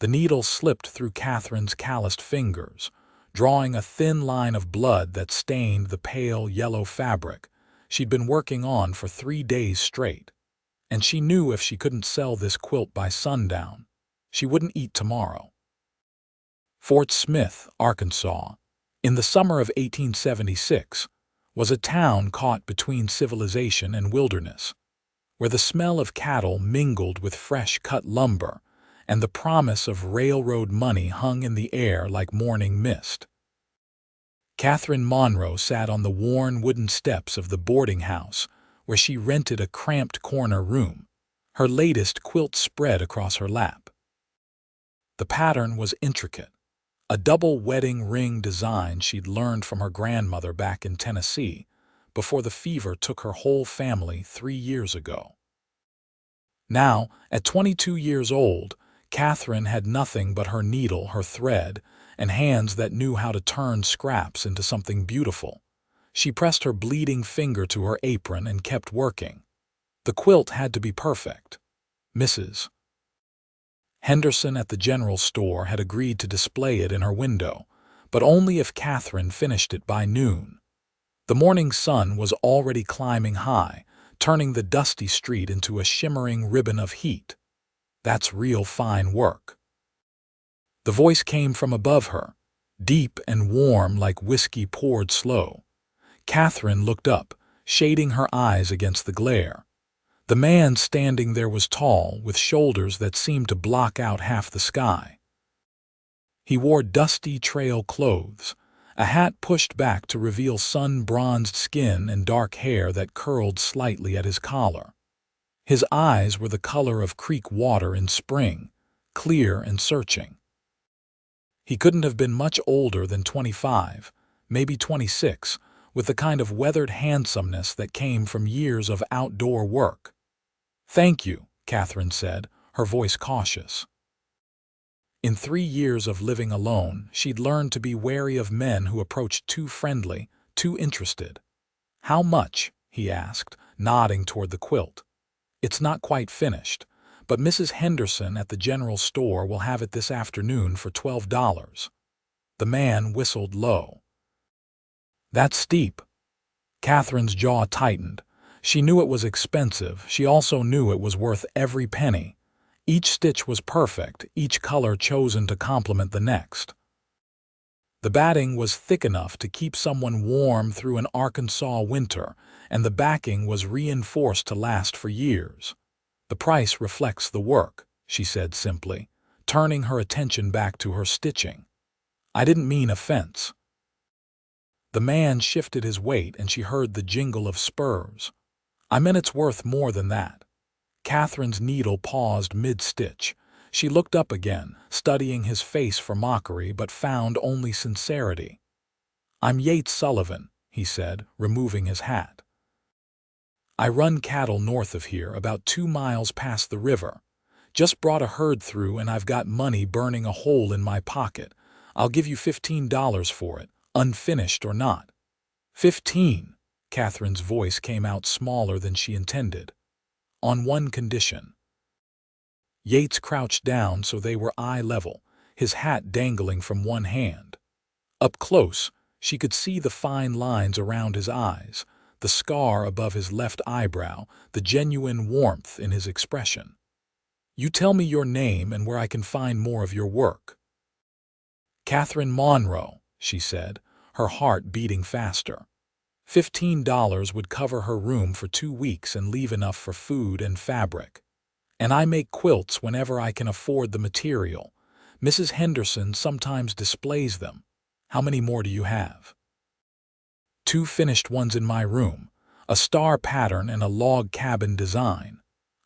The needle slipped through Catherine's calloused fingers, drawing a thin line of blood that stained the pale yellow fabric she'd been working on for 3 days straight. And she knew if she couldn't sell this quilt by sundown, she wouldn't eat tomorrow. Fort Smith, Arkansas, in the summer of 1876, was a town caught between civilization and wilderness, where the smell of cattle mingled with fresh-cut lumber, and the promise of railroad money hung in the air like morning mist. Katherine Monroe sat on the worn wooden steps of the boarding house, where she rented a cramped corner room, her latest quilt spread across her lap. The pattern was intricate, a double wedding ring design she'd learned from her grandmother back in Tennessee before the fever took her whole family 3 years ago. Now, at 22 years old, Katherine had nothing but her needle, her thread, and hands that knew how to turn scraps into something beautiful. She pressed her bleeding finger to her apron and kept working. The quilt had to be perfect. Mrs. Henderson at the general store had agreed to display it in her window, but only if Katherine finished it by noon. The morning sun was already climbing high, turning the dusty street into a shimmering ribbon of heat. "That's real fine work." The voice came from above her, deep and warm like whiskey poured slow. Katherine looked up, shading her eyes against the glare. The man standing there was tall, with shoulders that seemed to block out half the sky. He wore dusty trail clothes, a hat pushed back to reveal sun-bronzed skin and dark hair that curled slightly at his collar. His eyes were the color of creek water in spring, clear and searching. He couldn't have been much older than 25, maybe 26, with the kind of weathered handsomeness that came from years of outdoor work. "Thank you," Katherine said, her voice cautious. In 3 years of living alone, she'd learned to be wary of men who approached too friendly, too interested. "How much?" he asked, nodding toward the quilt. "It's not quite finished, but Mrs. Henderson at the general store will have it this afternoon for $12. The man whistled low. "That's steep." Katherine's jaw tightened. She knew it was expensive. She also knew it was worth every penny. Each stitch was perfect, each color chosen to complement the next. The batting was thick enough to keep someone warm through an Arkansas winter, and the backing was reinforced to last for years. "The price reflects the work," she said simply, turning her attention back to her stitching. "I didn't mean offense." The man shifted his weight and she heard the jingle of spurs. "I meant it's worth more than that." Katherine's needle paused mid-stitch. She looked up again, studying his face for mockery, but found only sincerity. "I'm Yates Sullivan," he said, removing his hat. "I run cattle north of here, about 2 miles past the river. Just brought a herd through and I've got money burning a hole in my pocket. I'll give you $15 for it, unfinished or not." "15?" Katherine's voice came out smaller than she intended. "On one condition." Yates crouched down so they were eye level, his hat dangling from one hand. Up close, she could see the fine lines around his eyes, the scar above his left eyebrow, the genuine warmth in his expression. "You tell me your name and where I can find more of your work." "Katherine Monroe," she said, her heart beating faster. $15 would cover her room for 2 weeks and leave enough for food and fabric. "And I make quilts whenever I can afford the material. Mrs. Henderson sometimes displays them. How many more do you have?" "2 finished ones in my room, a star pattern and a log cabin design.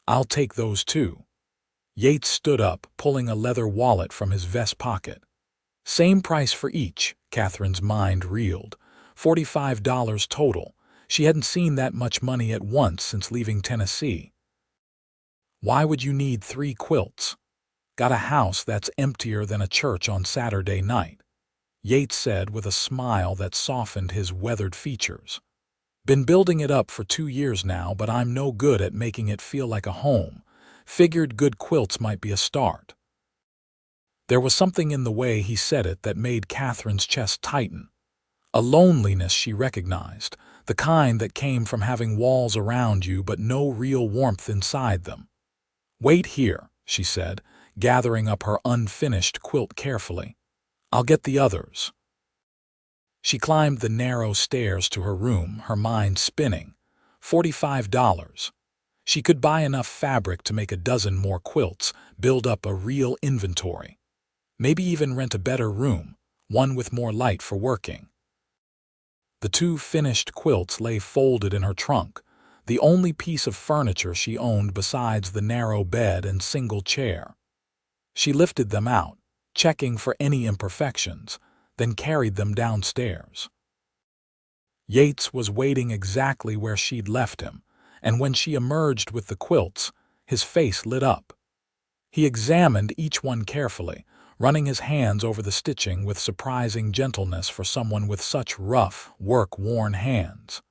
I'll take those too." Yates stood up, pulling a leather wallet from his vest pocket. "Same price for each," Katherine's mind reeled. $45 total. She hadn't seen that much money at once since leaving Tennessee. "Why would you need 3 quilts? Got a house that's emptier than a church on Saturday night," Yates said with a smile that softened his weathered features. "Been building it up for 2 years now, but I'm no good at making it feel like a home. Figured good quilts might be a start." There was something in the way he said it that made Katherine's chest tighten. A loneliness she recognized, the kind that came from having walls around you but no real warmth inside them. "Wait here," she said, gathering up her unfinished quilt carefully. "I'll get the others." She climbed the narrow stairs to her room, her mind spinning. $45. She could buy enough fabric to make a dozen more quilts, build up a real inventory. Maybe even rent a better room, one with more light for working. The 2 finished quilts lay folded in her trunk, the only piece of furniture she owned besides the narrow bed and single chair. She lifted them out, checking for any imperfections, then carried them downstairs. Yates was waiting exactly where she'd left him, and when she emerged with the quilts, his face lit up. He examined each one carefully, running his hands over the stitching with surprising gentleness for someone with such rough, work-worn hands.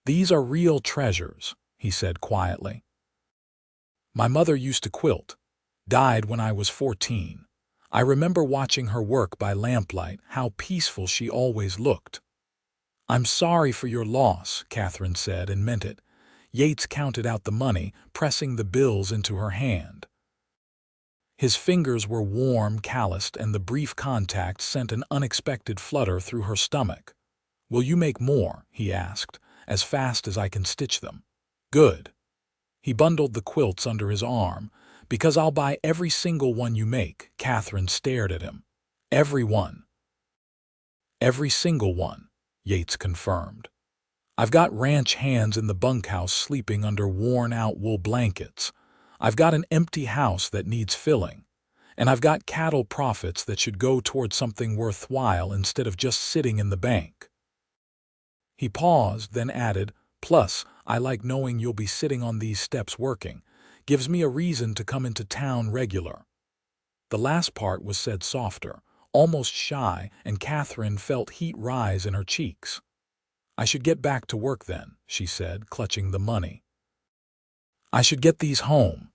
"These are real treasures," he said quietly. "My mother used to quilt, died when I was 14. I remember watching her work by lamplight, how peaceful she always looked." "I'm sorry for your loss," Katherine said, and meant it. Yates counted out the money, pressing the bills into her hand. His fingers were warm, calloused, and the brief contact sent an unexpected flutter through her stomach. "Will you make more?" he asked, "as fast as I can stitch them." "Good." He bundled the quilts under his arm. "Because I'll buy every single one you make." Katherine stared at him. "Every one." "Every single one," Yates confirmed. "I've got ranch hands in the bunkhouse sleeping under worn-out wool blankets. I've got an empty house that needs filling. And I've got cattle profits that should go toward something worthwhile instead of just sitting in the bank." He paused, then added, "Plus, I like knowing you'll be sitting on these steps working. Gives me a reason to come into town regular." The last part was said softer, almost shy, and Katherine felt heat rise in her cheeks. "I should get back to work then," she said, clutching the money. "I should get these home."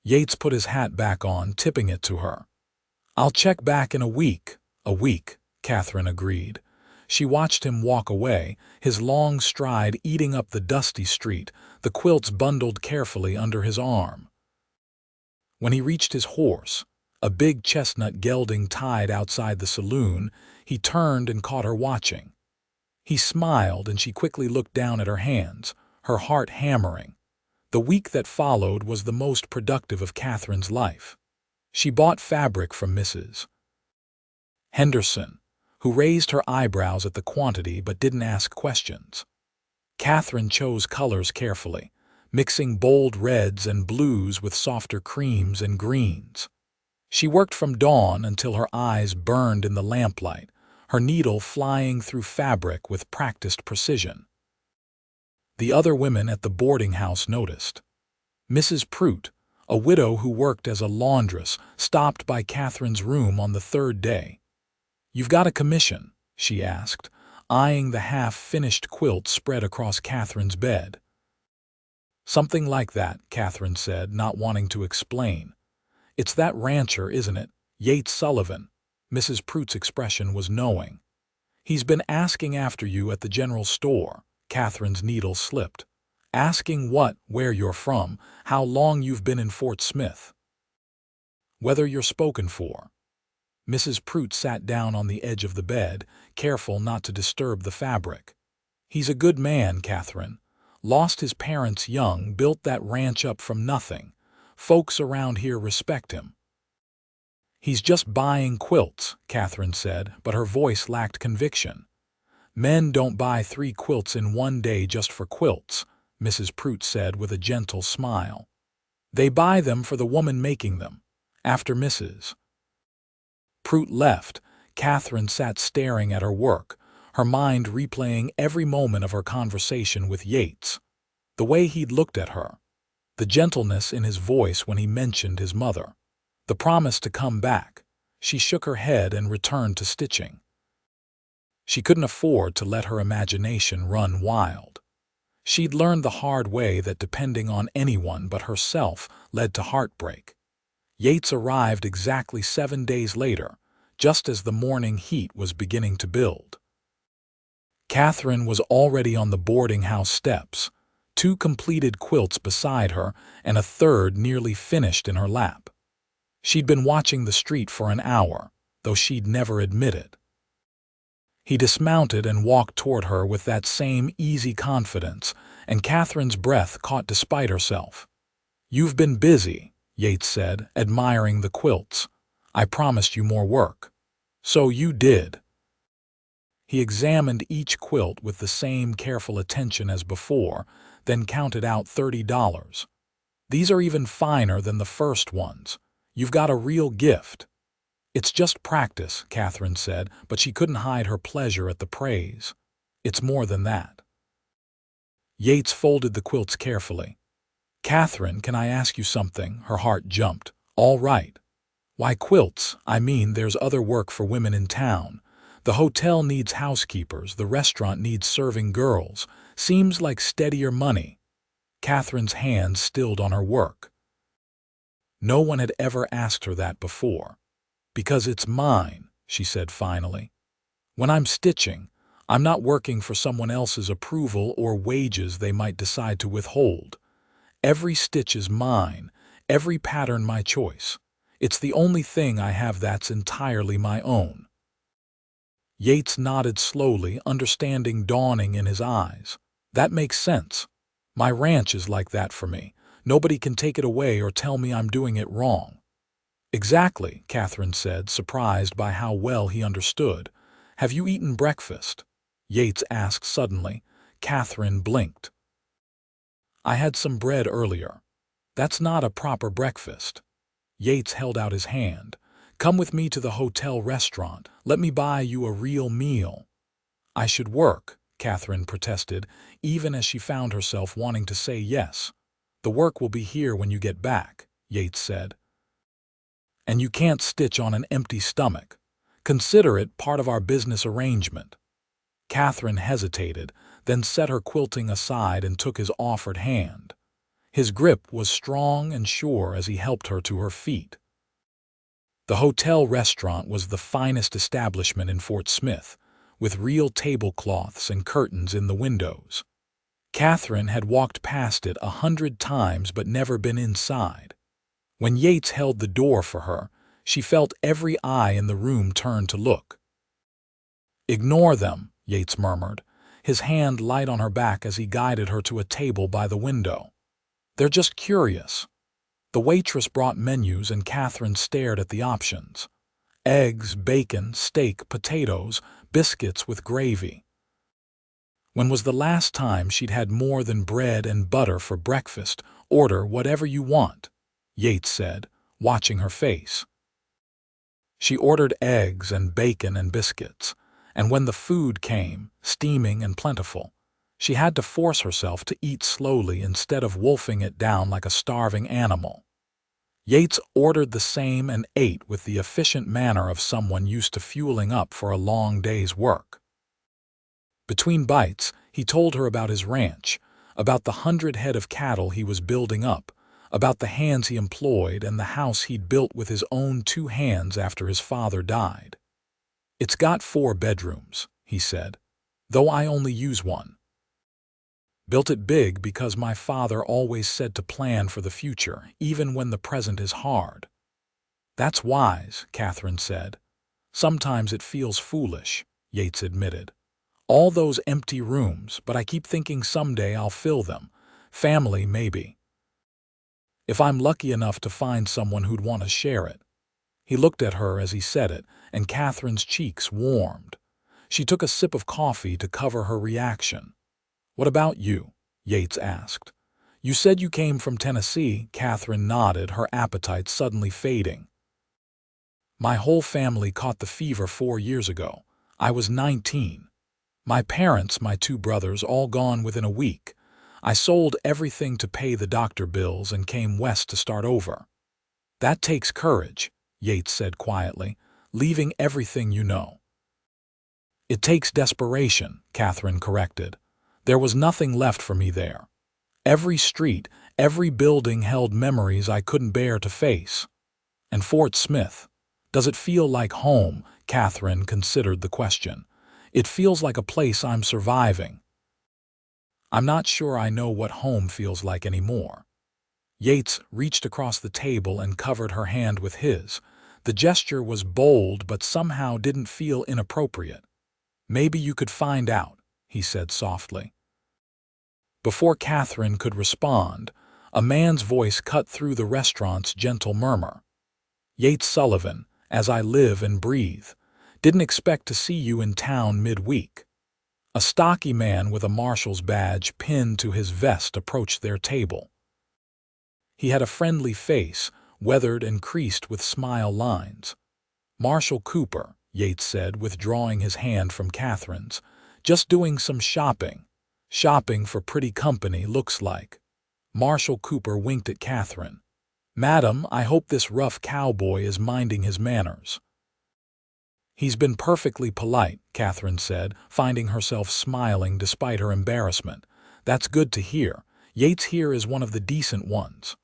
Yates put his hat back on, tipping it to her. "I'll check back in a week." "A week," Katherine agreed. She watched him walk away, his long stride eating up the dusty street, the quilts bundled carefully under his arm. When he reached his horse, a big chestnut gelding tied outside the saloon, he turned and caught her watching. He smiled, and she quickly looked down at her hands, her heart hammering. The week that followed was the most productive of Katherine's life. She bought fabric from Mrs. Henderson, who raised her eyebrows at the quantity but didn't ask questions. Katherine chose colors carefully, mixing bold reds and blues with softer creams and greens. She worked from dawn until her eyes burned in the lamplight, her needle flying through fabric with practiced precision. The other women at the boarding house noticed. Mrs. Prout, a widow who worked as a laundress, stopped by Katherine's room on the 3rd day. "You've got a commission?" she asked, eyeing the half-finished quilt spread across Katherine's bed. "Something like that," Katherine said, not wanting to explain. "It's that rancher, isn't it? Yates Sullivan." Mrs. Prout's expression was knowing. "He's been asking after you at the general store." Katherine's needle slipped. "Asking what, where you're from, how long you've been in Fort Smith. Whether you're spoken for." Mrs. Prout sat down on the edge of the bed, careful not to disturb the fabric. "He's a good man, Katherine. Lost his parents young, built that ranch up from nothing. Folks around here respect him." "He's just buying quilts," Katherine said, but her voice lacked conviction. "Men don't buy 3 quilts in one day just for quilts," Mrs. Prout said with a gentle smile. "They buy them for the woman making them." After Mrs. Prout left, Katherine sat staring at her work, her mind replaying every moment of her conversation with Yates. The way he'd looked at her, the gentleness in his voice when he mentioned his mother, the promise to come back. She shook her head and returned to stitching. She couldn't afford to let her imagination run wild. She'd learned the hard way that depending on anyone but herself led to heartbreak. Yates arrived exactly 7 days later, just as the morning heat was beginning to build. Katherine was already on the boarding house steps, 2 completed quilts beside her and a third nearly finished in her lap. She'd been watching the street for an hour, though she'd never admit it. He dismounted and walked toward her with that same easy confidence, and Katherine's breath caught despite herself. "You've been busy," Yates said, admiring the quilts. "I promised you more work." "So you did." He examined each quilt with the same careful attention as before, then counted out $30. "These are even finer than the first ones. You've got a real gift." "It's just practice," Katherine said, but she couldn't hide her pleasure at the praise. "It's more than that." Yates folded the quilts carefully. "Katherine, can I ask you something?" Her heart jumped. "All right." "Why quilts? I mean, there's other work for women in town. The hotel needs housekeepers, the restaurant needs serving girls. Seems like steadier money." Katherine's hands stilled on her work. No one had ever asked her that before. "Because it's mine," she said finally. "When I'm stitching, I'm not working for someone else's approval or wages they might decide to withhold. Every stitch is mine, every pattern my choice. It's the only thing I have that's entirely my own." Yates nodded slowly, understanding dawning in his eyes. "That makes sense. My ranch is like that for me. Nobody can take it away or tell me I'm doing it wrong." "Exactly," Katherine said, surprised by how well he understood. "Have you eaten breakfast?" Yates asked suddenly. Katherine blinked. "I had some bread earlier." "That's not a proper breakfast." Yates held out his hand. "Come with me to the hotel restaurant. Let me buy you a real meal." "I should work," Katherine protested, even as she found herself wanting to say yes. "The work will be here when you get back," Yates said. "And you can't stitch on an empty stomach. Consider it part of our business arrangement." Katherine hesitated, then set her quilting aside and took his offered hand. His grip was strong and sure as he helped her to her feet. The hotel restaurant was the finest establishment in Fort Smith, with real tablecloths and curtains in the windows. Katherine had walked past it 100 times but never been inside. When Yates held the door for her, she felt every eye in the room turn to look. "Ignore them," Yates murmured, his hand light on her back as he guided her to a table by the window. "They're just curious." The waitress brought menus and Katherine stared at the options. Eggs, bacon, steak, potatoes, biscuits with gravy. When was the last time she'd had more than bread and butter for breakfast? "Order whatever you want," Yates said, watching her face. She ordered eggs and bacon and biscuits, and when the food came, steaming and plentiful, she had to force herself to eat slowly instead of wolfing it down like a starving animal. Yates ordered the same and ate with the efficient manner of someone used to fueling up for a long day's work. Between bites, he told her about his ranch, about the 100 head of cattle he was building up, about the hands he employed and the house he'd built with his own 2 hands after his father died. "It's got 4 bedrooms, he said, "though I only use one. Built it big because my father always said to plan for the future, even when the present is hard." "That's wise," Katherine said. "Sometimes it feels foolish," Yates admitted. "All those empty rooms, but I keep thinking someday I'll fill them. Family, maybe. If I'm lucky enough to find someone who'd want to share it." He looked at her as he said it, and Katherine's cheeks warmed. She took a sip of coffee to cover her reaction. "What about you?" Yates asked. "You said you came from Tennessee." Katherine nodded, her appetite suddenly fading. "My whole family caught the fever 4 years ago. I was 19. My parents, my 2 brothers, all gone within a week. I sold everything to pay the doctor bills and came west to start over." "That takes courage," Yates said quietly, "leaving everything you know." "It takes desperation," Katherine corrected. "There was nothing left for me there. Every street, every building held memories I couldn't bear to face." And Fort Smith. Does it feel like home? Katherine considered the question. It feels like a place I'm surviving. I'm not sure I know what home feels like anymore. Yates reached across the table and covered her hand with his. The gesture was bold but somehow didn't feel inappropriate. Maybe you could find out, he said softly. Before Katherine could respond, a man's voice cut through the restaurant's gentle murmur. Yates Sullivan, as I live and breathe. Didn't expect to see you in town midweek. A stocky man with a marshal's badge pinned to his vest approached their table. He had a friendly face, weathered and creased with smile lines. Marshal Cooper, Yates said, withdrawing his hand from Katherine's. Just doing some shopping. Shopping for pretty company, looks like. Marshal Cooper winked at Katherine. Madam, I hope this rough cowboy is minding his manners. He's been perfectly polite, Katherine said, finding herself smiling despite her embarrassment. That's good to hear. Yates here is one of the decent ones.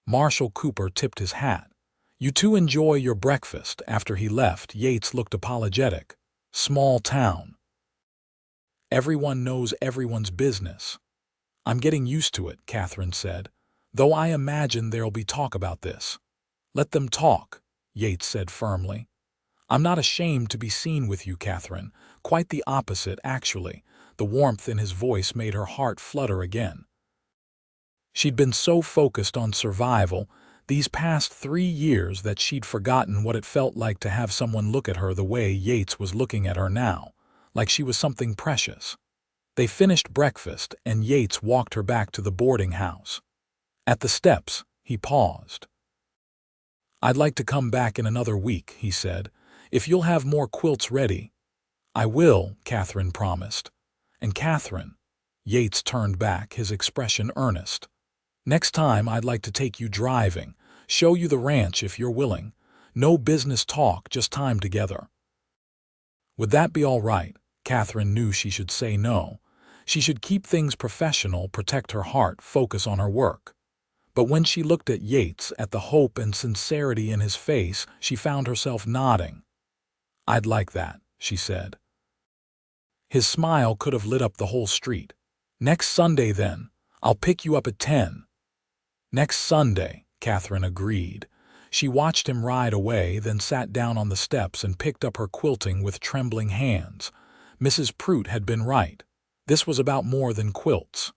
Marshal Cooper tipped his hat. You two enjoy your breakfast. After he left, Yates looked apologetic. Small town. Everyone knows everyone's business. I'm getting used to it, Katherine said, though I imagine there'll be talk about this. Let them talk, Yates said firmly. I'm not ashamed to be seen with you, Katherine. Quite the opposite, actually. The warmth in his voice made her heart flutter again. She'd been so focused on survival these past 3 years that she'd forgotten what it felt like to have someone look at her the way Yates was looking at her now, like she was something precious. They finished breakfast, and Yates walked her back to the boarding house. At the steps, he paused. I'd like to come back in another week, he said, if you'll have more quilts ready. I will, Katherine promised. And Katherine, Yates turned back, his expression earnest. Next time I'd like to take you driving, show you the ranch if you're willing. No business talk, just time together. Would that be all right? Katherine knew she should say no. She should keep things professional, protect her heart, focus on her work. But when she looked at Yates, at the hope and sincerity in his face, she found herself nodding. I'd like that, she said. His smile could have lit up the whole street. Next Sunday, then. I'll pick you up at 10. Next Sunday, Katherine agreed. She watched him ride away, then sat down on the steps and picked up her quilting with trembling hands. Mrs. Prout had been right. This was about more than quilts.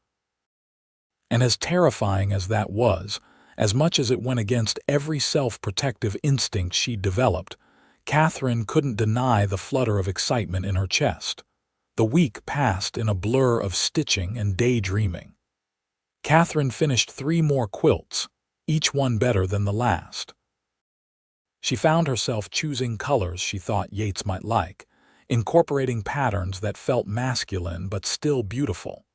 And as terrifying as that was, as much as it went against every self-protective instinct she'd developed, Katherine couldn't deny the flutter of excitement in her chest. The week passed in a blur of stitching and daydreaming. Katherine finished 3 more quilts, each one better than the last. She found herself choosing colors she thought Yates might like, incorporating patterns that felt masculine but still beautiful.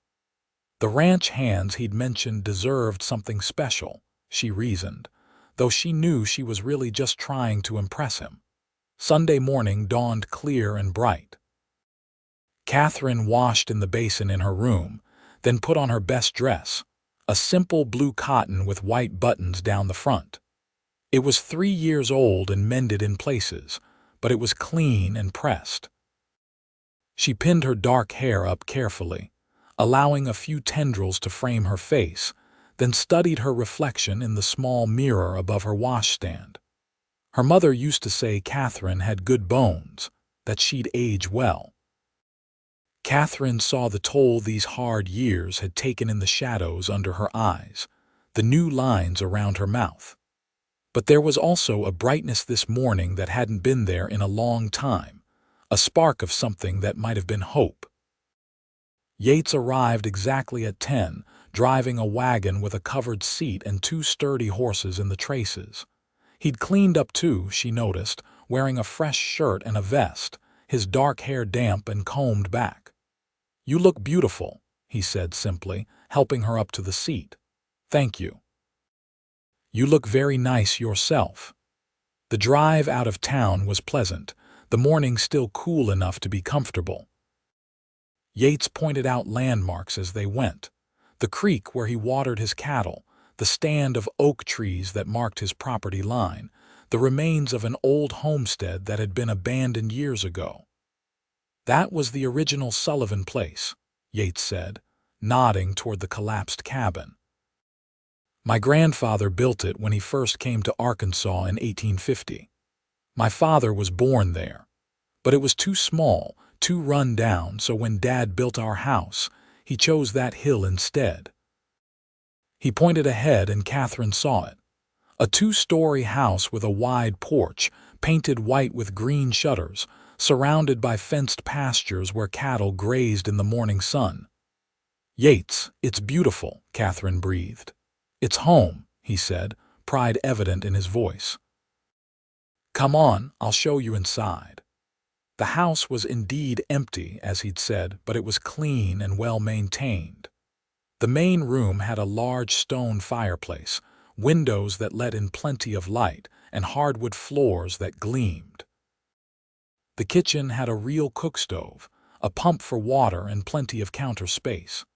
The ranch hands he'd mentioned deserved something special, she reasoned, though she knew she was really just trying to impress him. Sunday morning dawned clear and bright. Katherine washed in the basin in her room, then put on her best dress, a simple blue cotton with white buttons down the front. It was 3 years old and mended in places, but it was clean and pressed. She pinned her dark hair up carefully, allowing a few tendrils to frame her face, then studied her reflection in the small mirror above her washstand. Her mother used to say Katherine had good bones, that she'd age well. Katherine saw the toll these hard years had taken in the shadows under her eyes, the new lines around her mouth. But there was also a brightness this morning that hadn't been there in a long time, a spark of something that might have been hope. Yates arrived exactly at 10, driving a wagon with a covered seat and 2 sturdy horses in the traces. He'd cleaned up too, she noticed, wearing a fresh shirt and a vest, his dark hair damp and combed back. You look beautiful, he said simply, helping her up to the seat. Thank you. You look very nice yourself. The drive out of town was pleasant, the morning still cool enough to be comfortable. Yates pointed out landmarks as they went, the creek where he watered his cattle, the stand of oak trees that marked his property line, the remains of an old homestead that had been abandoned years ago. "That was the original Sullivan place," Yates said, nodding toward the collapsed cabin. "My grandfather built it when he first came to Arkansas in 1850. My father was born there, but it was too small, too run down, so when Dad built our house, he chose that hill instead." He pointed ahead and Katherine saw it. A two-story house with a wide porch, painted white with green shutters, surrounded by fenced pastures where cattle grazed in the morning sun. "Yates, it's beautiful," Katherine breathed. "It's home," he said, pride evident in his voice. "Come on, I'll show you inside." The house was indeed empty, as he'd said, but it was clean and well-maintained. The main room had a large stone fireplace, windows that let in plenty of light, and hardwood floors that gleamed. The kitchen had a real cook stove, a pump for water, and plenty of counter space.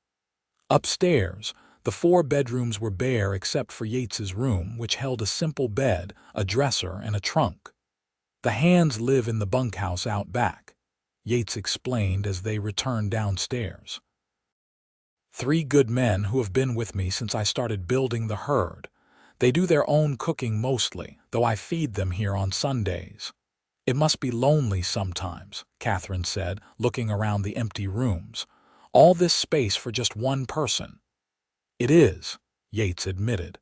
Upstairs, the 4 bedrooms were bare except for Yates's room, which held a simple bed, a dresser, and a trunk. "The hands live in the bunkhouse out back," Yates explained as they returned downstairs. "3 good men who have been with me since I started building the herd. They do their own cooking mostly, though I feed them here on Sundays." "It must be lonely sometimes," Katherine said, looking around the empty rooms. "All this space for just one person." "It is," Yates admitted.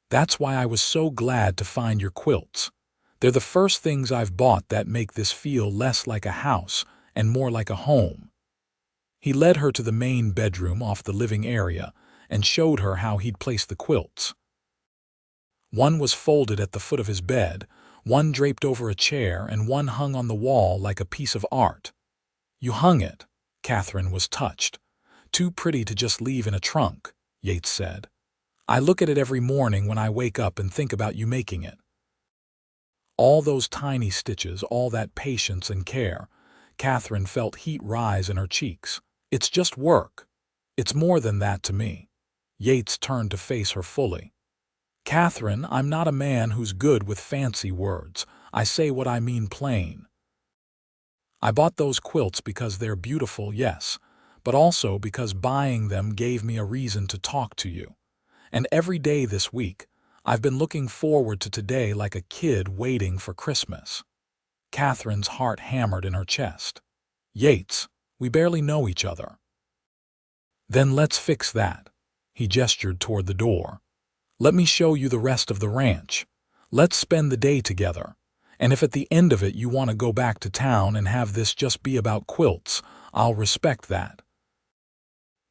"That's why I was so glad to find your quilts. They're the first things I've bought that make this feel less like a house and more like a home." He led her to the main bedroom off the living area and showed her how he'd placed the quilts. One was folded at the foot of his bed, one draped over a chair, and one hung on the wall like a piece of art. "You hung it." Katherine was touched. "Too pretty to just leave in a trunk," Yates said. "I look at it every morning when I wake up and think about you making it." All those tiny stitches, all that patience and care. Katherine felt heat rise in her cheeks. "It's just work. It's more than that to me." Yates turned to face her fully. "Katherine, I'm not a man who's good with fancy words. I say what I mean plain. I bought those quilts because they're beautiful, yes, but also because buying them gave me a reason to talk to you. And every day this week, I've been looking forward to today like a kid waiting for Christmas." Katherine's heart hammered in her chest. "Yates, we barely know each other." "Then let's fix that." He gestured toward the door. "Let me show you the rest of the ranch. Let's spend the day together. And if at the end of it you want to go back to town and have this just be about quilts, I'll respect that.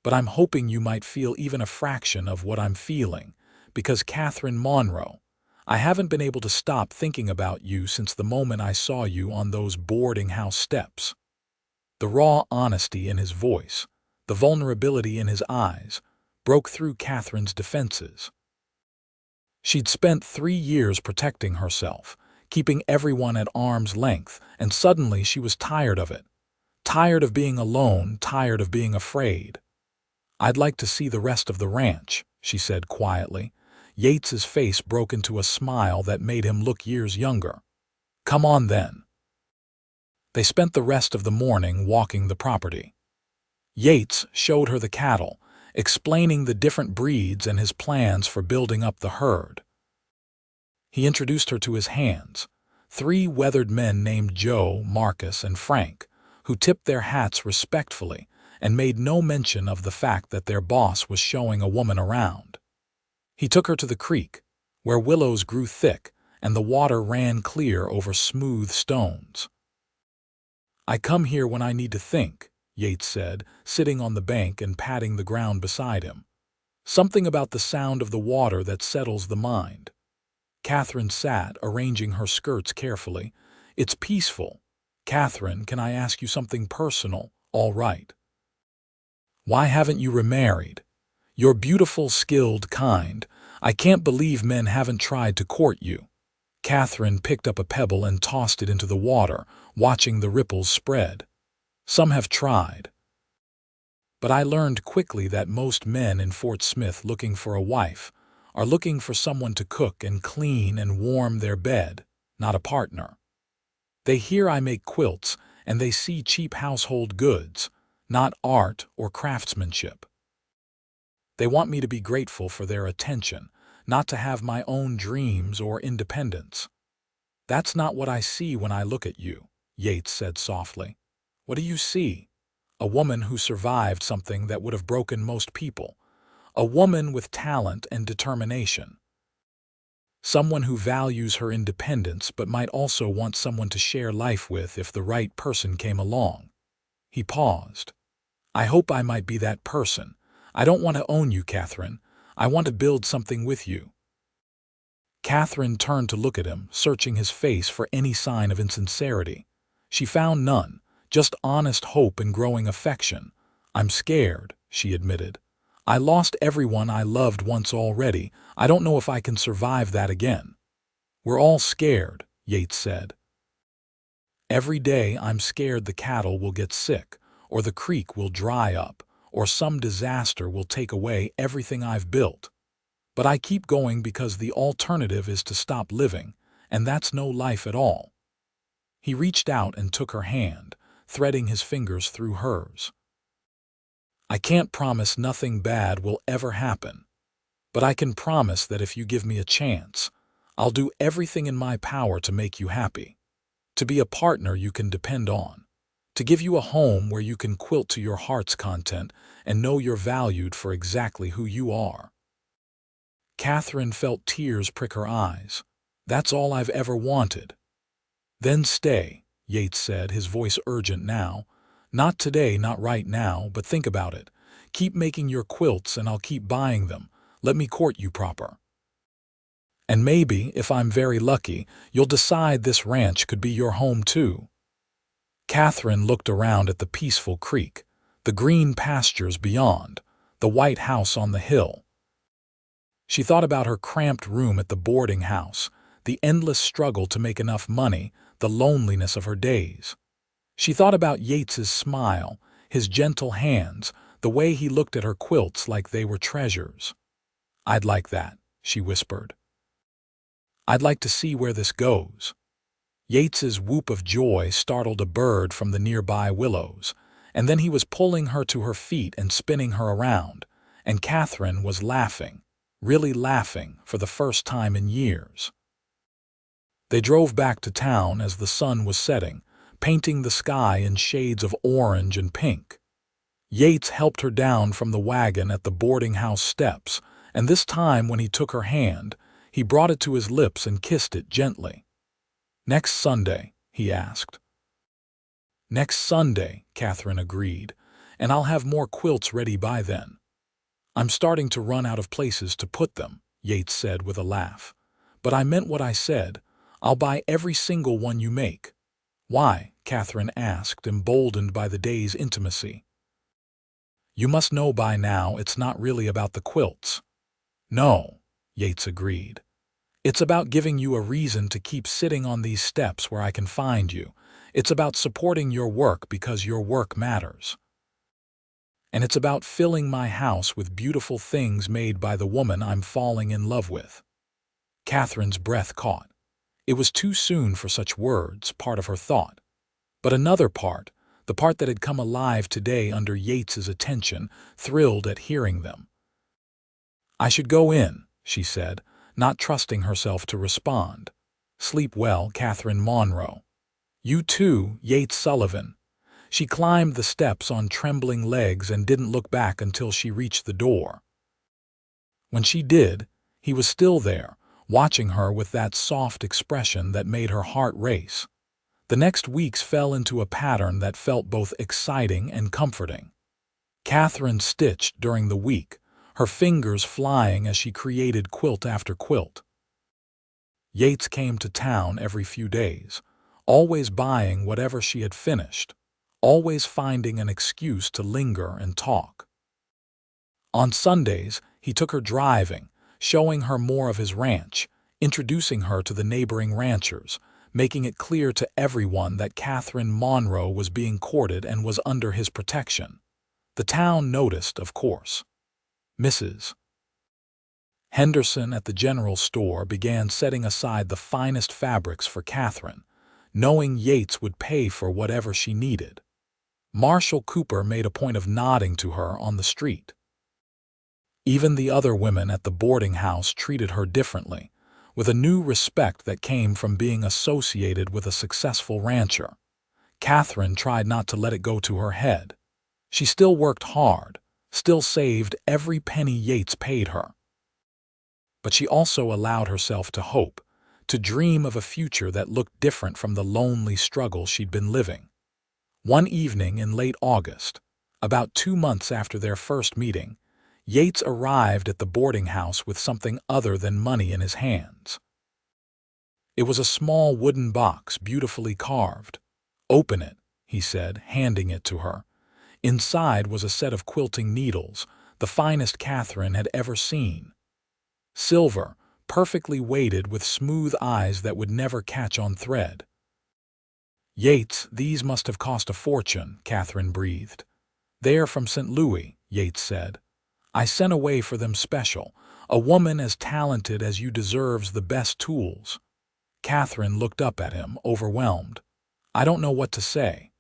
But I'm hoping you might feel even a fraction of what I'm feeling, because Katherine Monroe, I haven't been able to stop thinking about you since the moment I saw you on those boarding house steps." The raw honesty in his voice, the vulnerability in his eyes, broke through Katherine's defenses. She'd spent 3 years protecting herself, keeping everyone at arm's length, and suddenly she was tired of it. Tired of being alone, tired of being afraid. "I'd like to see the rest of the ranch," she said quietly. Yates's face broke into a smile that made him look years younger. "Come on then." They spent the rest of the morning walking the property. Yates showed her the cattle, explaining the different breeds and his plans for building up the herd. He introduced her to his hands, 3 weathered men named Joe, Marcus, and Frank, who tipped their hats respectfully and made no mention of the fact that their boss was showing a woman around. He took her to the creek, where willows grew thick and the water ran clear over smooth stones. "I come here when I need to think," Yates said, sitting on the bank and patting the ground beside him. "Something about the sound of the water that settles the mind." Katherine sat, arranging her skirts carefully. "It's peaceful. Katherine, can I ask you something personal?" "All right." "Why haven't you remarried? You're beautiful, skilled, kind. I can't believe men haven't tried to court you." Katherine picked up a pebble and tossed it into the water, watching the ripples spread. "Some have tried. But I learned quickly that most men in Fort Smith looking for a wife are looking for someone to cook and clean and warm their bed, not a partner. They hear I make quilts, and they see cheap household goods, not art or craftsmanship. They want me to be grateful for their attention, not to have my own dreams or independence. That's not what I see when I look at you, Yates said softly. What do you see? A woman who survived something that would have broken most people. A woman with talent and determination. Someone who values her independence but might also want someone to share life with if the right person came along. He paused. I hope I might be that person. I don't want to own you, Katherine. I want to build something with you. Katherine turned to look at him, searching his face for any sign of insincerity. She found none, just honest hope and growing affection. I'm scared, she admitted. I lost everyone I loved once already. I don't know if I can survive that again. We're all scared, Yates said. Every day I'm scared the cattle will get sick, or the creek will dry up, or some disaster will take away everything I've built. But I keep going because the alternative is to stop living, and that's no life at all. He reached out and took her hand, threading his fingers through hers. I can't promise nothing bad will ever happen, but I can promise that if you give me a chance, I'll do everything in my power to make you happy, to be a partner you can depend on, to give you a home where you can quilt to your heart's content and know you're valued for exactly who you are. Katherine felt tears prick her eyes. That's all I've ever wanted. Then stay, Yates said, his voice urgent now. Not today, not right now, but think about it. Keep making your quilts and I'll keep buying them. Let me court you proper. And maybe, if I'm very lucky, you'll decide this ranch could be your home too. Katherine looked around at the peaceful creek, the green pastures beyond, the white house on the hill. She thought about her cramped room at the boarding house, the endless struggle to make enough money, the loneliness of her days. She thought about Yates's smile, his gentle hands, the way he looked at her quilts like they were treasures. I'd like that, she whispered. I'd like to see where this goes. Yates's whoop of joy startled a bird from the nearby willows, and then he was pulling her to her feet and spinning her around, and Katherine was laughing, really laughing for the first time in years. They drove back to town as the sun was setting, painting the sky in shades of orange and pink. Yates helped her down from the wagon at the boarding house steps, and this time when he took her hand, he brought it to his lips and kissed it gently. Next Sunday, he asked. Next Sunday, Katherine agreed, and I'll have more quilts ready by then. I'm starting to run out of places to put them, Yates said with a laugh. But I meant what I said. I'll buy every single one you make. Why? Katherine asked, emboldened by the day's intimacy. You must know by now it's not really about the quilts. No, Yates agreed. It's about giving you a reason to keep sitting on these steps where I can find you. It's about supporting your work because your work matters. And it's about filling my house with beautiful things made by the woman I'm falling in love with. Katherine's breath caught. It was too soon for such words, part of her thought. But another part, the part that had come alive today under Yates's attention, thrilled at hearing them. I should go in, she said, not trusting herself to respond. Sleep well, Katherine Monroe. You too, Yates Sullivan. She climbed the steps on trembling legs and didn't look back until she reached the door. When she did, he was still there, watching her with that soft expression that made her heart race. The next weeks fell into a pattern that felt both exciting and comforting. Katherine stitched during the week, her fingers flying as she created quilt after quilt. Yates came to town every few days, always buying whatever she had finished, always finding an excuse to linger and talk. On Sundays, he took her driving, showing her more of his ranch, introducing her to the neighboring ranchers, making it clear to everyone that Katherine Monroe was being courted and was under his protection. The town noticed, of course. Mrs. Henderson at the general store began setting aside the finest fabrics for Katherine, knowing Yates would pay for whatever she needed. Marshall Cooper made a point of nodding to her on the street. Even the other women at the boarding house treated her differently, with a new respect that came from being associated with a successful rancher. Katherine tried not to let it go to her head. She still worked hard, still saved every penny Yates paid her. But she also allowed herself to hope, to dream of a future that looked different from the lonely struggle she'd been living. One evening in late August, about 2 months after their first meeting, Yates arrived at the boarding house with something other than money in his hands. It was a small wooden box, beautifully carved. "Open it," he said, handing it to her. Inside was a set of quilting needles, the finest Katherine had ever seen. Silver, perfectly weighted with smooth eyes that would never catch on thread. "Yates, these must have cost a fortune," Katherine breathed. "They're from St. Louis," Yates said. "I sent away for them special. A woman as talented as you deserves the best tools." Katherine looked up at him, overwhelmed. "I don't know what to say."